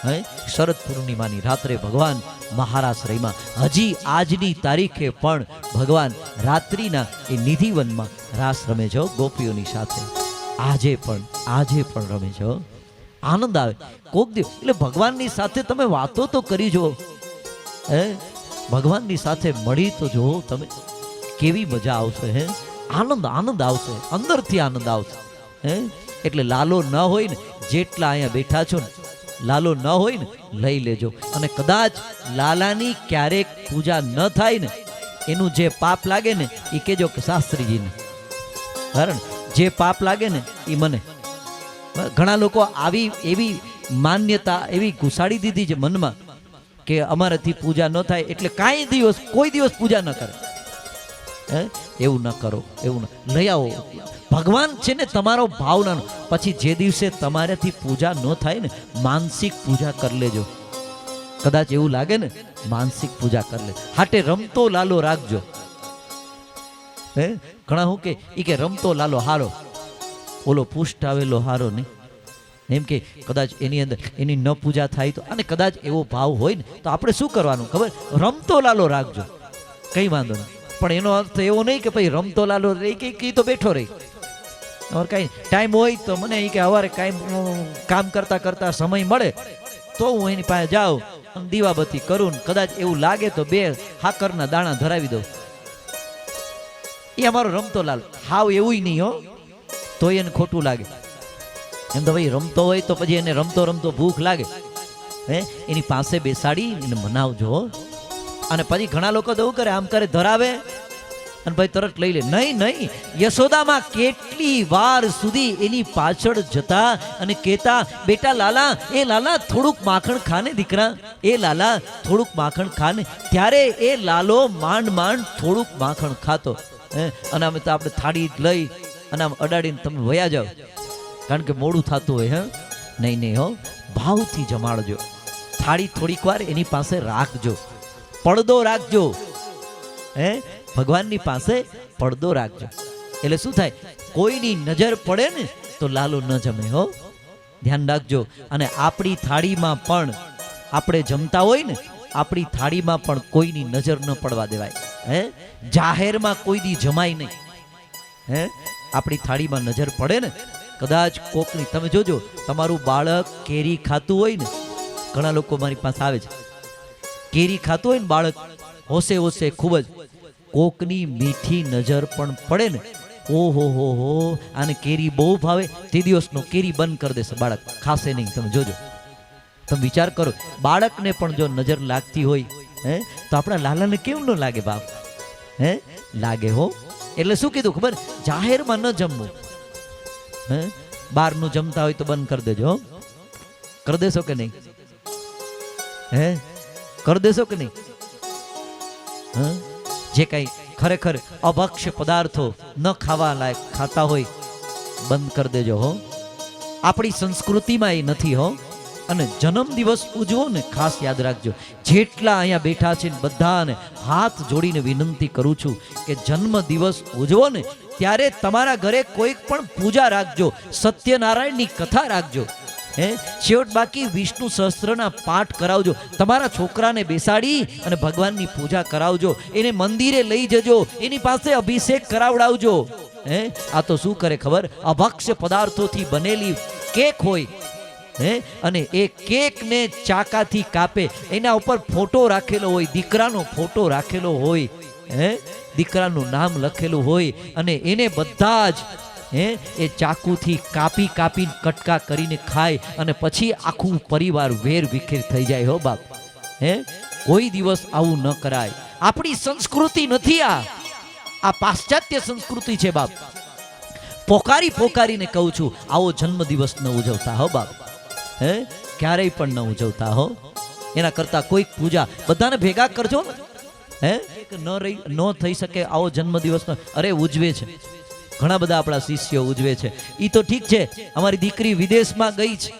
હે શરદ પૂર્ણિમાની રાત્રે ભગવાન મહારાસ રમ્યા. હજી આજની તારીખે પણ ભગવાન રાત્રિના એ નિધિવનમાં રાસ રમે છે ગોપીઓની સાથે. આજે પણ રમે છે. આનંદ આવે કોક દિવસ. એટલે ભગવાનની સાથે તમે વાતો તો કરી જુઓ, હે ભગવાનની સાથે મળી તો જુઓ તમે, કેવી મજા આવશે. હે આનંદ આવશે, અંદરથી આનંદ આવશે. હે એટલે લાલો ન હોય ને, જેટલા અહીંયા બેઠા છો ને, લાલો ન હોય ને લઈ લેજો. અને કદાચ લાલાની ક્યારેક પૂજા ન થાય ને, એનું જે પાપ લાગે ને એ કેજો કે શાસ્ત્રીજીને, કારણ જે પાપ લાગે ને એ મને. ઘણા લોકો આવી એવી માન્યતા એવી ઘુસાડી દીધી છે મનમાં કે અમારાથી પૂજા ન થાય એટલે કોઈ દિવસ પૂજા ન કરે. હે એવું ન કરો, એવું ન લઈ આવો. ભગવાન છે ને તમારો ભાવનાનો. પછી જે દિવસે તમારાથી પૂજા ન થાય ને, માનસિક પૂજા કરી લેજો. કદાચ એવું લાગે ને, માનસિક પૂજા કરી લે. હાટે રમતો લાલો રાખજો. હે ઘણા હું કે ઈ કે રમતો લાલો હારો, ઓલો પુષ્ટ આવેલો હારો નહીં, એમ કે કદાચ એની અંદર એની ન પૂજા થાય તો. અને કદાચ એવો ભાવ હોય ને તો આપણે શું કરવાનું ખબર, રમતો લાલો રાખજો, કઈ વાંધો નહીં. પણ એનો અર્થ એવો નહીં કે ભાઈ રમતો લાલો રહી કે તો બેઠો રહી. કાંઈ ટાઈમ હોય તો મને એ કે સવારે કાંઈ કામ કરતા કરતા સમય મળે તો હું એની પાસે જાઉં અને દીવાબત્તી કરું ને કદાચ એવું લાગે તો 2 હાકરના દાણા ધરાવી દઉં. એ અમારો રમતો લાલ. હાવ એવું નહીં હો, તો એને ખોટું લાગે. એમ તો ભાઈ રમતો હોય તો પછી એને રમતો રમતો ભૂખ લાગે. હે એની પાસે બેસાડી એને મનાવજો. અને પછી ઘણા લોકો તો એવું કરે, આમ કરે, ધરાવે અને ભાઈ તરત લઈ લે. નહીં, યશોદામાં કેટલી વાર સુધી એની પાછળ જતા અને કહેતા, બેટા લાલા, એ લાલા થોડુંક માખણ ખાને દીકરા, એ લાલા થોડુંક માખણ ખાને. ત્યારે એ લાલો માંડ થોડુંક માખણ ખાતો. અને અમે તો આપણે થાળી લઈ અને આમ અડાડીને તમે વયા જાઓ, કારણ કે મોડું થતું હોય. નહીં હો, ભાવથી જમાડજો. થાળી થોડીક વાર એની પાસે રાખજો, પડદો રાખજો. હે ભગવાનની પાસે પડદો રાખજો. એટલે શું થાય, કોઈની નજર પડે ને તો લાલો ન જમે હો, ધ્યાન રાખજો. અને આપણી થાળીમાં પણ આપણે જમતા હોય ને, આપણી થાળીમાં પણ કોઈની નજર ન પડવા દેવાય. હે જાહેરમાં કોઈ દી જમાય નહીં. હે આપણી થાળીમાં નજર પડે ને, કદાચ કોકની, તમે જોજો તમારું બાળક કેરી ખાતું હોય ને, ઘણા લોકો મારી પાસે આવે છે, કેરી ખાતું હોય ને બાળક હોશે ખૂબ જ, કોકની મીઠી નજર પણ પડે ને, ઓહો હો, આને કેરી બહુ ભાવે, તે દિવસનો કેરી બંધ કરી દેશે બાળક, ખાશે નહીં. તમે જોજો, તમે વિચાર કરો, બાળકને પણ જો નજર લાગતી હોય હે તો આપણા લાલાને કેમ ન લાગે બાપ? હે લાગે હો. એટલે શું કીધું ખબર? જાહેરમાં ન જમવું. હે બહારનું જમતા હોય તો બંધ કરી દેજો. કરી દેશો કે નહીં? હે કરી દેશો કે નહીં? હા જે કઈ ખરેખર અભક્ષ્ય પદાર્થો ન ખાવા લાયક ખાતા હોય બંધ કરી દેજો હો. આપણી સંસ્કૃતિમાં એ નથી હો. અને જન્મ દિવસ ઉજવો ને ખાસ યાદ રાખજો. જેટલા અહીંયા બેઠા છે બધાને હાથ જોડીને વિનંતી કરું છું કે જન્મ દિવસ ઉજવો ને ત્યારે તમારા ઘરે કોઈક પણ પૂજા રાખજો, સત્યનારાયણની કથા રાખજો. હે છેવટ બાકી વિષ્ણુ સહસ્ત્રના પાઠ કરાવજો. તમારા છોકરાને બેસાડી અને ભગવાનની પૂજા કરાવજો. એને મંદિરે લઈ જજો, એની પાસે અભિષેક કરાવડાવજો. હે આ તો શું કરે ખબર? અભક્ષ્ય પદાર્થોથી બનેલી કેક હોય. હે અને એ કેકને ચાકાથી કાપે, એના ઉપર ફોટો રાખેલો હોય, દીકરાનો ફોટો રાખેલો હોય, હે દીકરાનું નામ લખેલું હોય, અને એને બધા જ એ ચાકુથી કાપી કાપીને કટકા કરીને ખાય અને પછી આખું પરિવાર વેર વિખેર થઈ જાય હો બાપ. હે કોઈ દિવસ આવું ન કરાય. આપણી સંસ્કૃતિ નથી આ પાશ્ચાત્ય સંસ્કૃતિ છે બાપ. પોકારી પોકારીને કહું છું આવો જન્મદિવસ ન ઉજવતા હો બાપ. હે ક્યારેય પણ ન ઉજવતા હો. એના કરતા કોઈક પૂજા બધાને ભેગા કરજો ને. હે ન થઈ શકે આવો જન્મદિવસ અરે ઉજવે છે ઘણા બધા આપણા શિષ્યો ઉજવે છે. એ તો ઠીક છે. અમારી દીકરી વિદેશમાં ગઈ છે.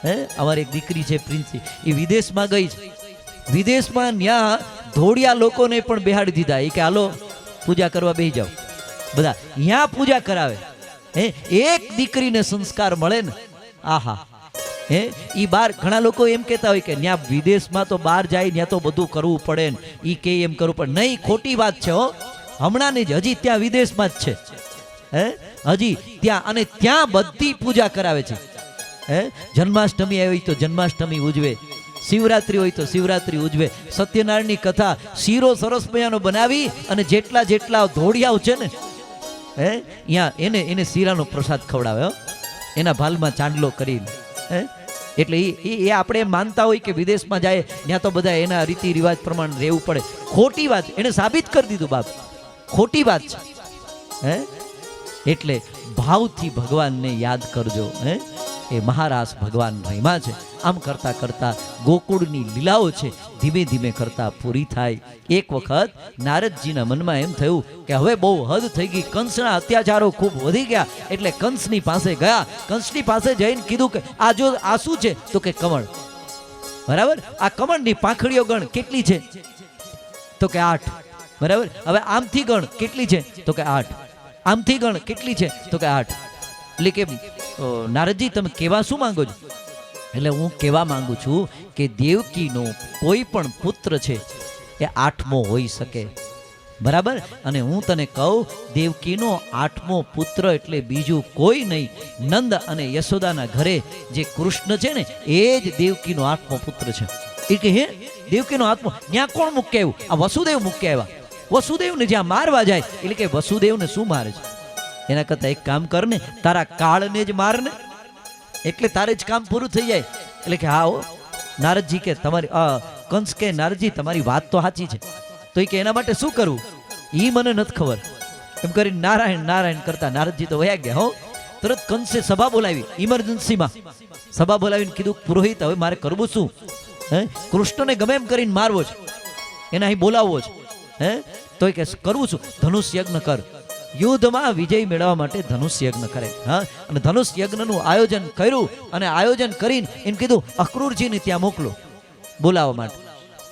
હે અમારી એક દીકરી છે પ્રિન્સી, એ વિદેશમાં ગઈ છે. વિદેશમાં ત્યાં ધોળિયા લોકોને પણ બેહાડી દીધા. એ કે હાલો પૂજા કરવા બેસી જાઓ. બધા ત્યાં પૂજા કરાવે. હે એક દીકરીને સંસ્કાર મળે ને આહા. હે ઈ બાર ઘણા લોકો એમ કહેતા હોય કે ત્યાં વિદેશમાં તો બહાર જાય ત્યાં તો બધું કરવું પડે ને ઈ કે એમ કરવું પડે. નહીં, ખોટી વાત છે હો. હમણાં ની જ હજી ત્યાં વિદેશમાં જ છે. હે હજી ત્યાં, અને ત્યાં બધી પૂજા કરાવે છે. હે જન્માષ્ટમી આવી તો જન્માષ્ટમી ઉજવે, શિવરાત્રી હોય તો શિવરાત્રી ઉજવે, સત્યનારાયણની કથા શીરો સરસ મજાનો બનાવી અને જેટલા જેટલા ધોળિયાઓ છે ને હે અહીંયા એને શીરાનો પ્રસાદ ખવડાવે હો, એના ભાલમાં ચાંદલો કરીને. હે એટલે એ આપણે માનતા હોય કે વિદેશમાં જાય ત્યાં તો બધા એના રીતિ રિવાજ પ્રમાણે રહેવું પડે. ખોટી વાત. એને સાબિત કરી દીધું બાપ, ખોટી વાત છે. હે એટલે ભાવથી ભગવાનને યાદ કરજો. હે એ મહારાસ ભગવાન મહિમા છે. આમ કરતા કરતા ગોકુળની લીલાઓ છે ધીમે ધીમે કરતા પૂરી થાય. એક વખત નારદજીના મનમાં એમ થયું કે હવે બહુ હદ થઈ ગઈ, કંસના અત્યાચારો ખૂબ વધી ગયા. એટલે કંસની પાસે ગયા. કંસની પાસે જઈને કીધું કે આ જો આ શું છે? તો કે કમળ. બરાબર, આ કમળની પાંખડીઓ ગણ કેટલી છે? તો કે 8. બરાબર, હવે આમથી ગણ કેટલી છે? તો કે 8. આમથી ગણ કેટલી છે? તો કે 8. એટલે કે નારદજી તમે કહેવા શું માંગો છો? એટલે હું કહેવા માંગુ છું કે દેવકીનો કોઈ પણ પુત્ર છે એ 8મો હોઈ શકે. બરાબર, અને હું તને કહું દેવકીનો 8મો પુત્ર એટલે બીજું કોઈ નહીં, નંદ અને યશોદાના ઘરે જે કૃષ્ણ છે ને એ જ દેવકીનો 8મો પુત્ર છે. એ કે હે દેવકીનો 8મો? ત્યાં કોણ મૂકી આવ્યું? આ વસુદેવ મૂકી આવ્યા. વસુદેવને જ્યાં મારવા જાય એટલે કે વસુદેવને શું મારે છે? એના કરતા એક કામ કર ને, તારા કાળને જ માર ને, એટલે તારે જ કામ પૂરું થઈ જાય. એટલે કે હા હો નારદજી કે તમારી કંસ કે નારદજી તમારી વાત તો સાચી છે. તો કે એના માટે શું કરવું એ મને નથી ખબર. એમ કરીને નારાયણ નારાયણ કરતા નારદજી તો વયા ગયા હો. તરત કંસે સભા બોલાવી, ઇમરજન્સીમાં સભા બોલાવીને કીધું પુરોહિત હવે મારે કરવું શું? હે કૃષ્ણને ગમે એમ કરીને મારવો છે, એને અહીં બોલાવવો છે. હે તો કે કરવું છું? ધનુષ યજ્ઞ કર. યુદ્ધમાં વિજય મેળવવા માટે ધનુષ યજ્ઞ કરે. હા, અને ધનુષ યજ્ઞનું આયોજન કર્યું અને આયોજન કરીને એમ કીધું અક્રૂરજીને ત્યાં મોકલો બોલાવવા માટે.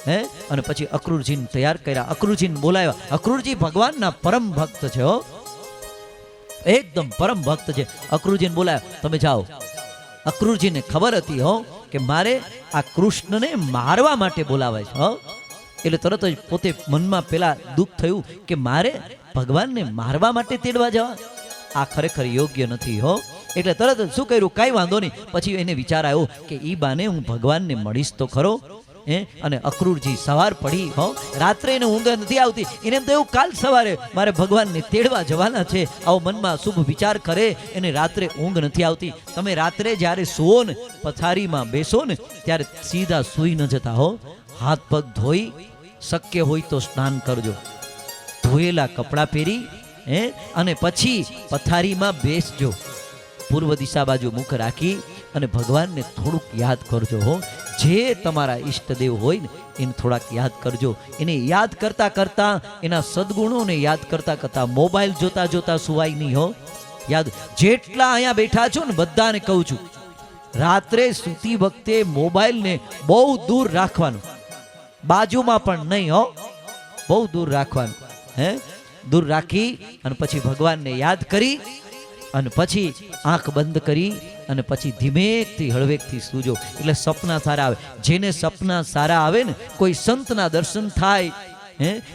હે અને પછી અક્રૂરજીને તૈયાર કર્યા, અક્રૂરજીને બોલાવ્યા. અક્રૂરજી ભગવાનના પરમ ભક્ત છે હો, એકદમ પરમ ભક્ત છે. અક્રૂરજીને બોલાવ્યા, તમે જાઓ. અક્રૂરજીને ખબર હતી હો કે મારે આ કૃષ્ણને મારવા માટે બોલાવાય છે હો. એટલે તરત જ પોતે મનમાં પેલા દુઃખ થયું કે મારે ભગવાનને મારવા માટે તેડવા જવા, આ ખરેખર યોગ્ય નથી હો. એટલે તરત જ શું કર્યું? કાંઈ વાંધો નહીં. પછી એને વિચાર આવ્યો કે ઈ બાને હું ભગવાનને મળીશ તો ખરો. અને અક્રૂરજી સવાર પડી હો, રાત્રે એને ઊંઘ નથી આવતી. એને એમ થયું કાલ સવારે મારે ભગવાનને તેડવા જવાના છે. આવો મનમાં શુભ વિચાર કરે, એને રાત્રે ઊંઘ નથી આવતી. તમે રાત્રે જ્યારે સુવો ને, પથારીમાં બેસો ને ત્યારે સીધા સૂઈ ન જતા હો. હાથ પગ ધોઈ, શક્ય હોય તો સ્નાન કરજો, ધોયેલા કપડાં પહેરી અને પછી પથારીમાં બેસજો, પૂર્વ દિશા બાજુ મુખ રાખી અને ભગવાનને થોડુંક યાદ કરજો હો. જે તમારા ઈષ્ટદેવ હોય ને એને થોડાક યાદ કરજો. એને યાદ કરતા કરતા, એના સદગુણોને યાદ કરતા કરતા મોબાઈલ જોતા જોતા સુવાય નહીં હો. યાદ, જેટલા અહીંયા બેઠા છો ને બધાને કહું છું, રાત્રે સૂતી વખતે મોબાઈલને બહુ દૂર રાખવાનું, બાજુમાં પણ નહીં હો, બહુ દૂર રાખવાનું. દૂર રાખી અને પછી ભગવાનને યાદ કરી અને પછી આંખ બંધ કરી અને પછી ધીમેકથી હળવેકથી સૂજો, એટલે સપના સારા આવે. જેને સપના સારા આવે ને, કોઈ સંતના દર્શન થાય,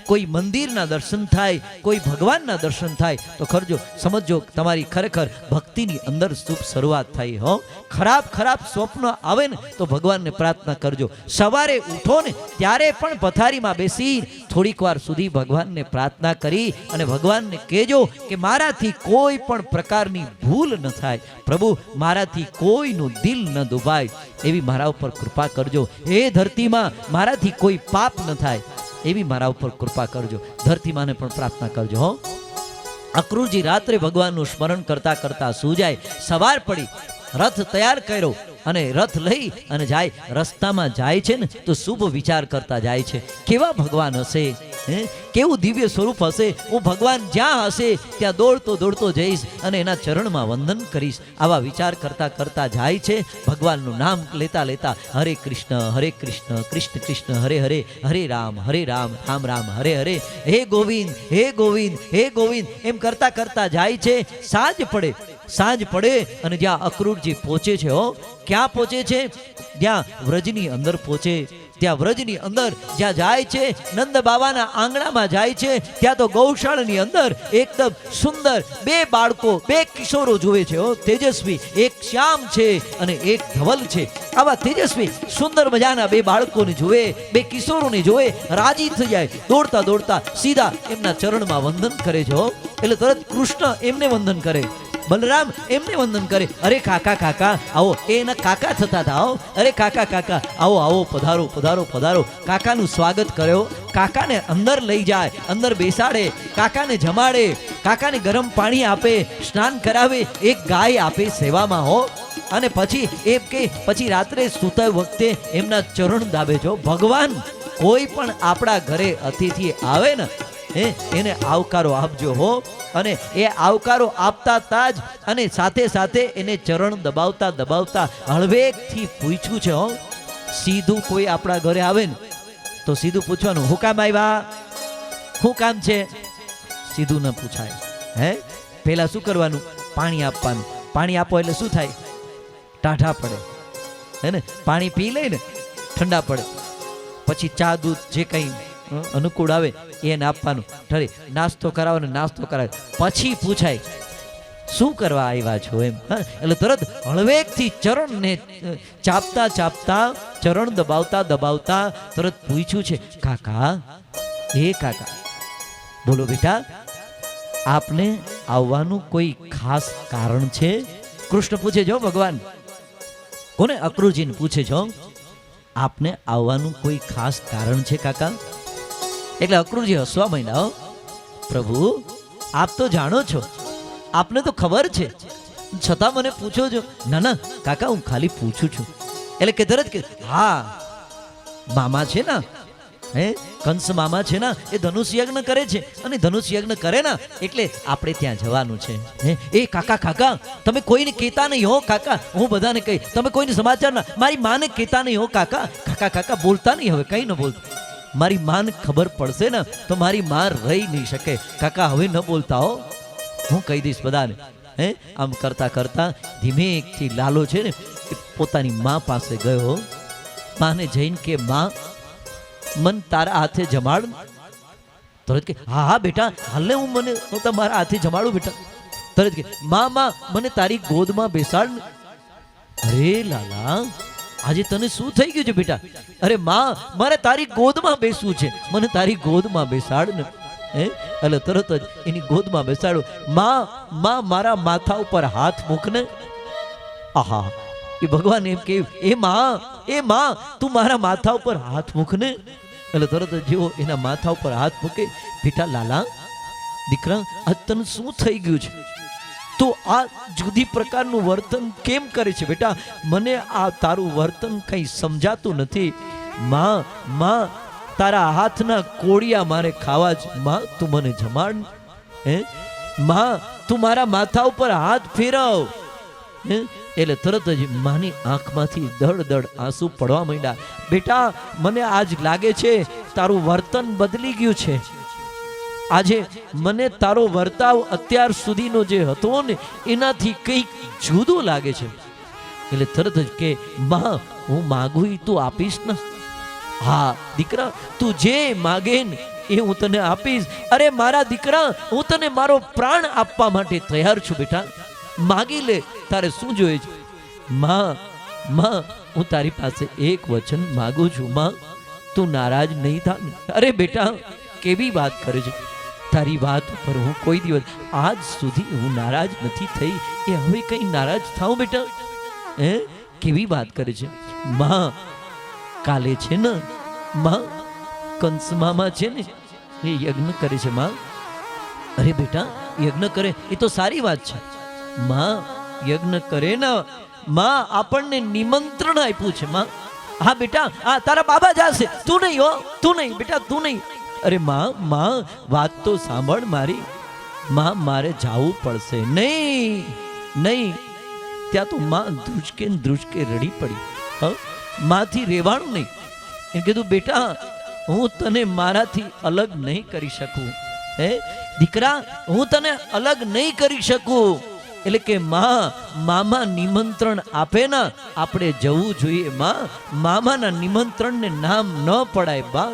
કોઈ મંદિરના દર્શન થાય, કોઈ ભગવાનના દર્શન થાય, તો ખરજો સમજો તમારી ખરેખર ભક્તિની અંદર શુભ શરૂઆત થઈ હો. ખરાબ સ્વપ્ન આવે ને તો ભગવાનને પ્રાર્થના કરજો. સવારે ઉઠો ને ત્યારે પણ પથારીમાં બેસી થોડીક વાર સુધી ભગવાનને પ્રાર્થના કરી અને ભગવાનને કહેજો કે મારાથી કોઈ પણ પ્રકારની ભૂલ ન થાય, પ્રભુ મારાથી કોઈનું દિલ ન દુભાય એવી મારા ઉપર કૃપા કરજો. હે ધરતીમાં મારાથી કોઈ પાપ ન થાય એવી મારા ઉપર કૃપા કરજો. ધરતી માને પણ પ્રાર્થના કરજો હો. અક્રૂરજી રાત્રે ભગવાનનું સ્મરણ કરતા કરતા સૂજાય. સવાર પડી, રથ તૈયાર કર્યો અને રથ લઈ અને જાય. રસ્તામાં જાય છે ને તો શુભ વિચાર કરતા જાય છે, કેવા ભગવાન હશે, કેવું દિવ્ય સ્વરૂપ હશે. હું ભગવાન જ્યાં હશે ત્યાં દોડતો દોડતો જઈશ અને એના ચરણમાં વંદન કરીશ. આવા વિચાર કરતા કરતા જાય છે. ભગવાનનું નામ લેતા લેતા હરે કૃષ્ણ કૃષ્ણ કૃષ્ણ હરે હરે, હરે રામ રામ રામ હરે હરે, હે ગોવિંદ હે ગોવિંદ હે ગોવિંદ એમ કરતા કરતા જાય છે. સાંજ પડે અને જ્યાં અક્રૂરજી પહોંચે છે હો, ક્યાં પહોંચે છે? જ્યાં વ્રજની અંદર પહોંચે. ત્યાં વ્રજની અંદર જ્યાં જાય છે, નંદ બાબાના આંગણામાં જાય છે, ત્યાં તો ગૌશાળાની અંદર એકદમ સુંદર બે બાળકો, બે કિશોરો જુએ છે હો, તેજસ્વી. એક શ્યામ છે અને એક ધવલ છે. આવા તેજસ્વી સુંદર મજાના બે બાળકોને જુએ, બે કિશોરોને જુએ, રાજી થઈ જાય. દોડતા દોડતા સીધા એમના ચરણમાં વંદન કરે છે હો. એટલે તરત કૃષ્ણ એમને વંદન કરે, બલરામ એમને વંદન કરે. અરે કાકા આવો, એના કાકા થતા હતા હો. અરે કાકા આવો પધારો. કાકાનું સ્વાગત કર્યો. કાકાને અંદર લઈ જાય, અંદર બેસાડે, કાકાને જમાડે, કાકાને ગરમ પાણી આપે, સ્નાન કરાવે, એક ગાય આપે સેવામાં હો. અને પછી એમ કે પછી રાત્રે સૂતા વખતે એમના ચરણ દાબે છો. ભગવાન કોઈ પણ આપણા ઘરે અતિથિ આવે ને એને આવકારો આપજો હો. અને એ આવકારો આપતા જ અને સાથે સાથે એને ચરણ દબાવતા હળવેકથી પૂછ્યું છે હો. સીધું કોઈ આપણા ઘરે આવે ને તો સીધું પૂછવાનું, હું કામ આવ્યા, શું કામ છે? સીધું ન પૂછાય. પહેલા શું કરવાનું? પાણી આપવાનું. પાણી આપો એટલે શું થાય? ટાઢા પડે હે ને. પાણી પી લે ને ઠંડા પડે. પછી ચા દૂધ જે કંઈ અનુકૂળ આવે એને આપવાનું. ઠરે નાસ્તો કરાવો ને નાસ્તો કરાવે. પછી પૂછાય શું કરવા આવ્યા છો એમ. એટલે તરત હળવેકથી ચરણને ચાપતા ચરણ દબાવતા તરત પૂછ્યું છે, કાકા બોલો બેટા, આપને આવવાનું કોઈ ખાસ કારણ છે? કૃષ્ણ પૂછે છો ભગવાન કોને? અક્રૂરજીને પૂછે છો, આપને આવવાનું કોઈ ખાસ કારણ છે કાકા? એટલે અક્રૂરજી હસવા માંડ્યા. પ્રભુ આપ તો જાણો છો, આપને તો ખબર છે, છતાં મને પૂછો છો. ના કાકા હું ખાલી પૂછું છું. એટલે કે તરત કે હા મામા છે ને, કંસ મામા છે ને, એ ધનુષ યજ્ઞ કરે છે અને ધનુષ યજ્ઞ કરે ને એટલે આપણે ત્યાં જવાનું છે. એ કાકા તમે કોઈને કહેતા નહીં હો કાકા. હું બધાને કહી, તમે કોઈને સમાચાર ના, મારી માને કહેતા નહીં હો કાકા. કાકા બોલતા નહીં, હવે કઈ ન બોલતા. મારી માને ખબર પડશે ને તો મારી માં રહી નહીં શકે. કાકા હવે ન બોલતા હો, હું કહી દઈશ બધાને. આમ કરતા ધીમેકથી લાલો છે ને એ પોતાની માં પાસે ગયો. માને જઈને કે માં મન તારા હાથે જમાડ. તરત કે હા બેટા હાલને હું તમારા હાથે જમાડું બેટા. તરત કે માં મને તારી ગોદમાં બેસાડ. અરે લાલા આજે તને શું થઈ ગયું છે બેટા? અરે માં મારે તારી ગોદમાં બેસવું છે, મને તારી ગોદમાં બેસાડ ને. એટલે તરત જ એની ગોદમાં બેસાડો. માં મારા માથા ઉપર હાથ મૂકને. આહા, એ ભગવાન એમ કહ્યું, એ માં એ માં તું મારા માથા ઉપર હાથ મૂક ને. એટલે તરત જ જેવો એના માથા ઉપર હાથ મૂકે, બેટા લાલા દીકરા આ તને શું થઈ ગયું છે? તો આ જુદી પ્રકારનું વર્તન કેમ કરે છે બેટા? મને આ તારું વર્તન કંઈ સમજાતું નથી. માં માં તારા હાથના કોળિયા મારે ખાવા જ. માં તું મને જમાડ. હે માં તું મારા માથા ઉપર હાથ ફેરવ. હે એટલે તરત જ માની આંખમાંથી દડ દડ આંસુ પડવા માંડ્યા. બેટા મને આજ લાગે છે તારું વર્તન બદલી ગયું છે. આજે મને તારો વર્તાવ અત્યાર સુધીનો જે હતો ને એનાથી કંઈક જુદું લાગે છે. એટલે તરત જ કે માં હું માગું ઈ તું આપીશ ને? હા દીકરા તું જે માગે ને એ હું તને આપીશ. અરે મારા દીકરા હું તને મારો પ્રાણ આપવા માટે તૈયાર છું બેટા, માગી લે, તારે શું જોઈએ છે? માં માં હું તારી પાસે એક વચન માગું છું. માં તું નારાજ નહીં થા ને? અરે બેટા કેવી વાત કરે છે? તારી વાત ઉપર હું કોઈ દિવસ આજ સુધી હું નારાજ નથી થઈ. એ હવે કઈ નારાજ થાઉં બેટા? હે કેવી વાત કરે છે? માં કાલે છે ને માં કંસ મામા છે ને એ યજ્ઞ કરે છે. માં અરે બેટા યજ્ઞ કરે એ તો સારી વાત છે. માં યજ્ઞ કરે ને માં આપણને નિમંત્રણ આપ્યું છે. માં હા બેટા આ તારા બાબા જાશે, તું નહીં હો, તું નહીં બેટા, તું નહીં. અરે માં માં વાત તો સાંભળ મારી. માં મારે જાવું પડશે. નહીં નહીં. ત્યાં તો માં ધ્રુજકે ને ધ્રુજકે રડી પડી. માંથી રેવાનું નહીં. એમ કીધું બેટા હું તને મારાથી અલગ નહીં કરી શકું. હે દીકરા હું તને અલગ નહીં કરી શકું. એટલે કે માં મામા નિમંત્રણ આપે ને આપણે જવું જોઈએ. માં મામાના નિમંત્રણને નામ ન પડાય. બા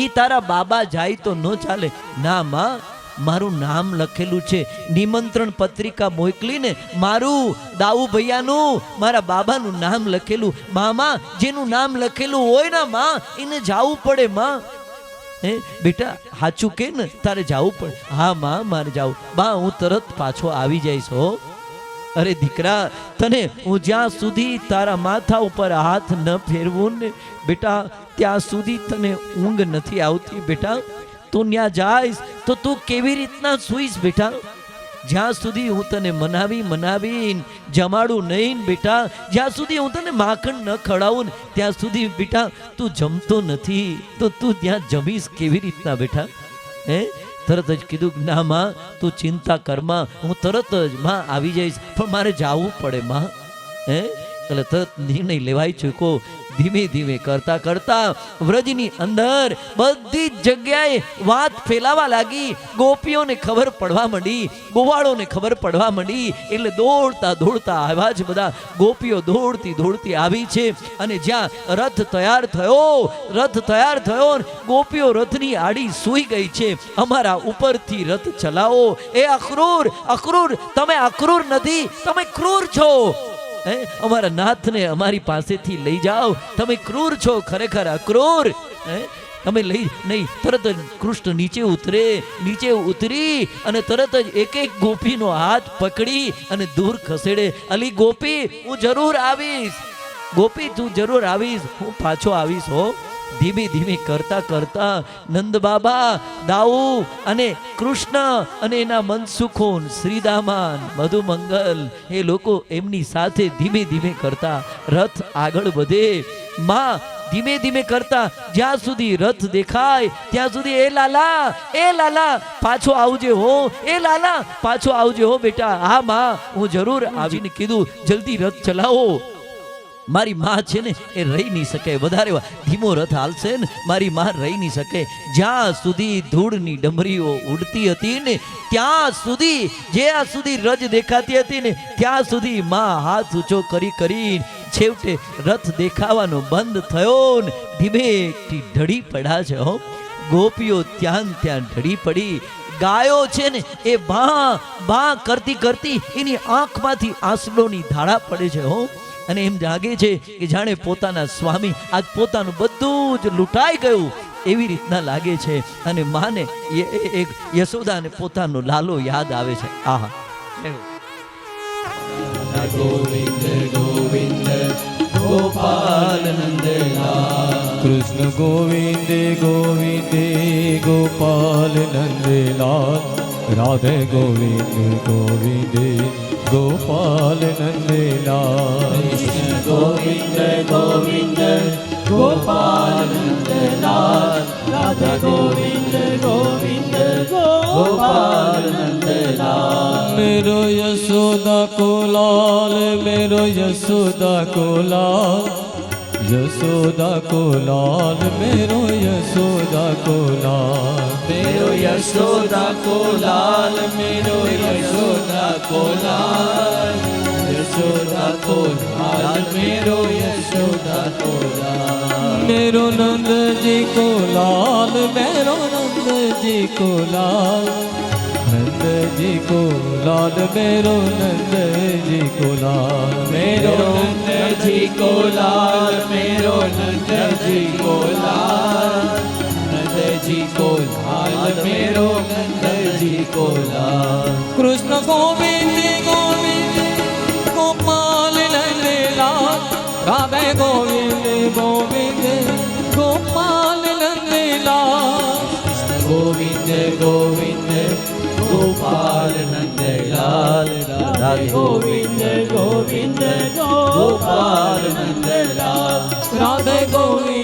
ઈ તારા બાબા જાય તો ન ચાલે. ના માં મારું નામ લખેલું છે, નિમંત્રણ પત્રિકા મોકલીને મારું દાઉ ભૈયાનું મારા બાબાનું નામ લખેલું. મામા જેનું નામ લખેલું હોય ને માં એને જાવું પડે. માં હે બેટા સાચું કે ને તારે જાવું પડે? હા માં મારે જાવું. બા હું તરત પાછો આવી જઈશ હો. અરે દીકરા તને હું જ્યાં સુધી તારા માથા ઉપર હાથ ન ફેરવું ને બેટા ત્યાં સુધી તને ઊંઘ નથી આવતી. બેટા તું ત્યાં જાઈશ તો તું કેવી રીતના સૂઈશ બેટા? જ્યાં સુધી હું તને મનાવી જમાડું નહીં બેટા, જ્યાં સુધી હું તને માખણ ન ખવડાવું ને ત્યાં સુધી બેટા તું જમતો નથી. તો તું ત્યાં જમીશ કેવી રીતના બેટા? હે તરત જ કીધું ના માં તું ચિંતા કર માં, હું તરત જ માં આવી જઈશ, પણ મારે જાવું પડે માં. હે એટલે તરત નિર્ણય લેવાય ચૂકો. ધીમે ધીમે કરતા કરતા વ્રજની અંદર બધી જ જગ્યાએ વાત ફેલાવા લાગી. ગોપીઓને ખબર પડવા માંડી, ગોવાળોને ખબર પડવા માંડી. એટલે દોડતા દોડતા આવ્યા છે બધા. ગોપીઓ દોડતી દોડતી આવી છે અને જ્યાં રથ તૈયાર થયો ગોપીઓ રથની આડી સૂઈ ગઈ છે. અમારા ઉપરથી રથ ચલાવો. એ અક્રૂર તમે અક્રૂર નથી, તમે ક્રૂર છો. અમારા નાથને અમારી પાસેથી લઈ જાઓ. તમે ક્રૂર છો, ખરેખર અક્રૂર. તમે લઈ નહીં. તરત જ કૃષ્ણ નીચે ઉતરી અને તરત જ એક એક ગોપીનો હાથ પકડી અને દૂર ખસેડે. અલી ગોપી હું જરૂર આવીશ, ગોપી તું જરૂર આવીશ, હું પાછો આવીશ હો. ધીમે ધીમે કરતા કરતા નંદ બાબા, દાઉ અને કૃષ્ણ અને એના મનસુખોન, શ્રીદામાન, મધુમંગલ એ લોકો એમની સાથે ધીમે ધીમે કરતા રથ આગળ વધે. માં ધીમે ધીમે કરતા જ્યાં સુધી રથ દેખાય ત્યાં સુધી એ લાલા પાછો આવજે હો, એ લાલા પાછો આવજે હો બેટા. હા માં હું જરૂર આવીને કીધું જલ્દી રથ ચલાવો. મારી માં છે ને એ રહી નહીં શકે, વધારે ધીમો રથ હાલશે ને મારી માં રહી નહીં શકે. જ્યાં સુધી ધૂળની ડમરીઓ ઉડતી હતી ને ત્યાં સુધી રજ દેખાતી હતી ને ત્યાં સુધી માં હાથ ઊંચો કરી છેવટે રથ દેખાવાનો બંધ થયો ને ધીમેથી ઢળી પડ્યા છે હો. ગોપીઓ ત્યાં ઢળી પડી. ગાયો છે ને એ બા કરતી એની આંખમાંથી આંસુઓની ધારા પડે છે હો. અને એમ જાગે છે કે જાણે પોતાના સ્વામી આજ પોતાનું બધું જ લૂંટાઈ ગયું એવી રીતના લાગે છે. અને માને એક યશોદાને પોતાનો લાલો યાદ આવે છે. આહા ગોવિંદ ગોવિંદ ગોપાલ નંદલાલ કૃષ્ણ ગોવિંદ ગોવિંદ ગોપાલ નંદલાલ રાધે ગોવિંદ ગોવિંદ ગોપાલ નંદલાલ કૃષ્ણ ગોવિંદ ગોવિંદ ગોપાલ નંદલાલ રાધા ગોવિંદ ગોવિંદ ગોપાલ નંદલાલ मेरो यशोदा को लाल मेरो यशोदा को लाल यशोदा को लाल मेरो यशोदा को लाल मेरो યશોદા કો લાલ मेरो યશોદા કો લાલ યશોદા કો લાલ मेरो યશોદા કો લાલ मेरो नंद जी को लाल मेरो नंद जी को लाल नंद जी को लाल मेरो नंद जी को लाल मेरो નંદજી કો લાલ मेरो નંદજી કો લાલ નંદજી કો લાલ मेरो નંદજી કો લાલ कृष्ण गोविंद गोविंद गोपाल नंदलाल राधे गोविंद गोविंद गोपाल नंदलाल ગોવિંદ ગોવિંદ ગોપાલ નંદલાલ રાધે ગોવિંદ ગોવિંદ ગોપાલ નંદલાલ राधे गोविंद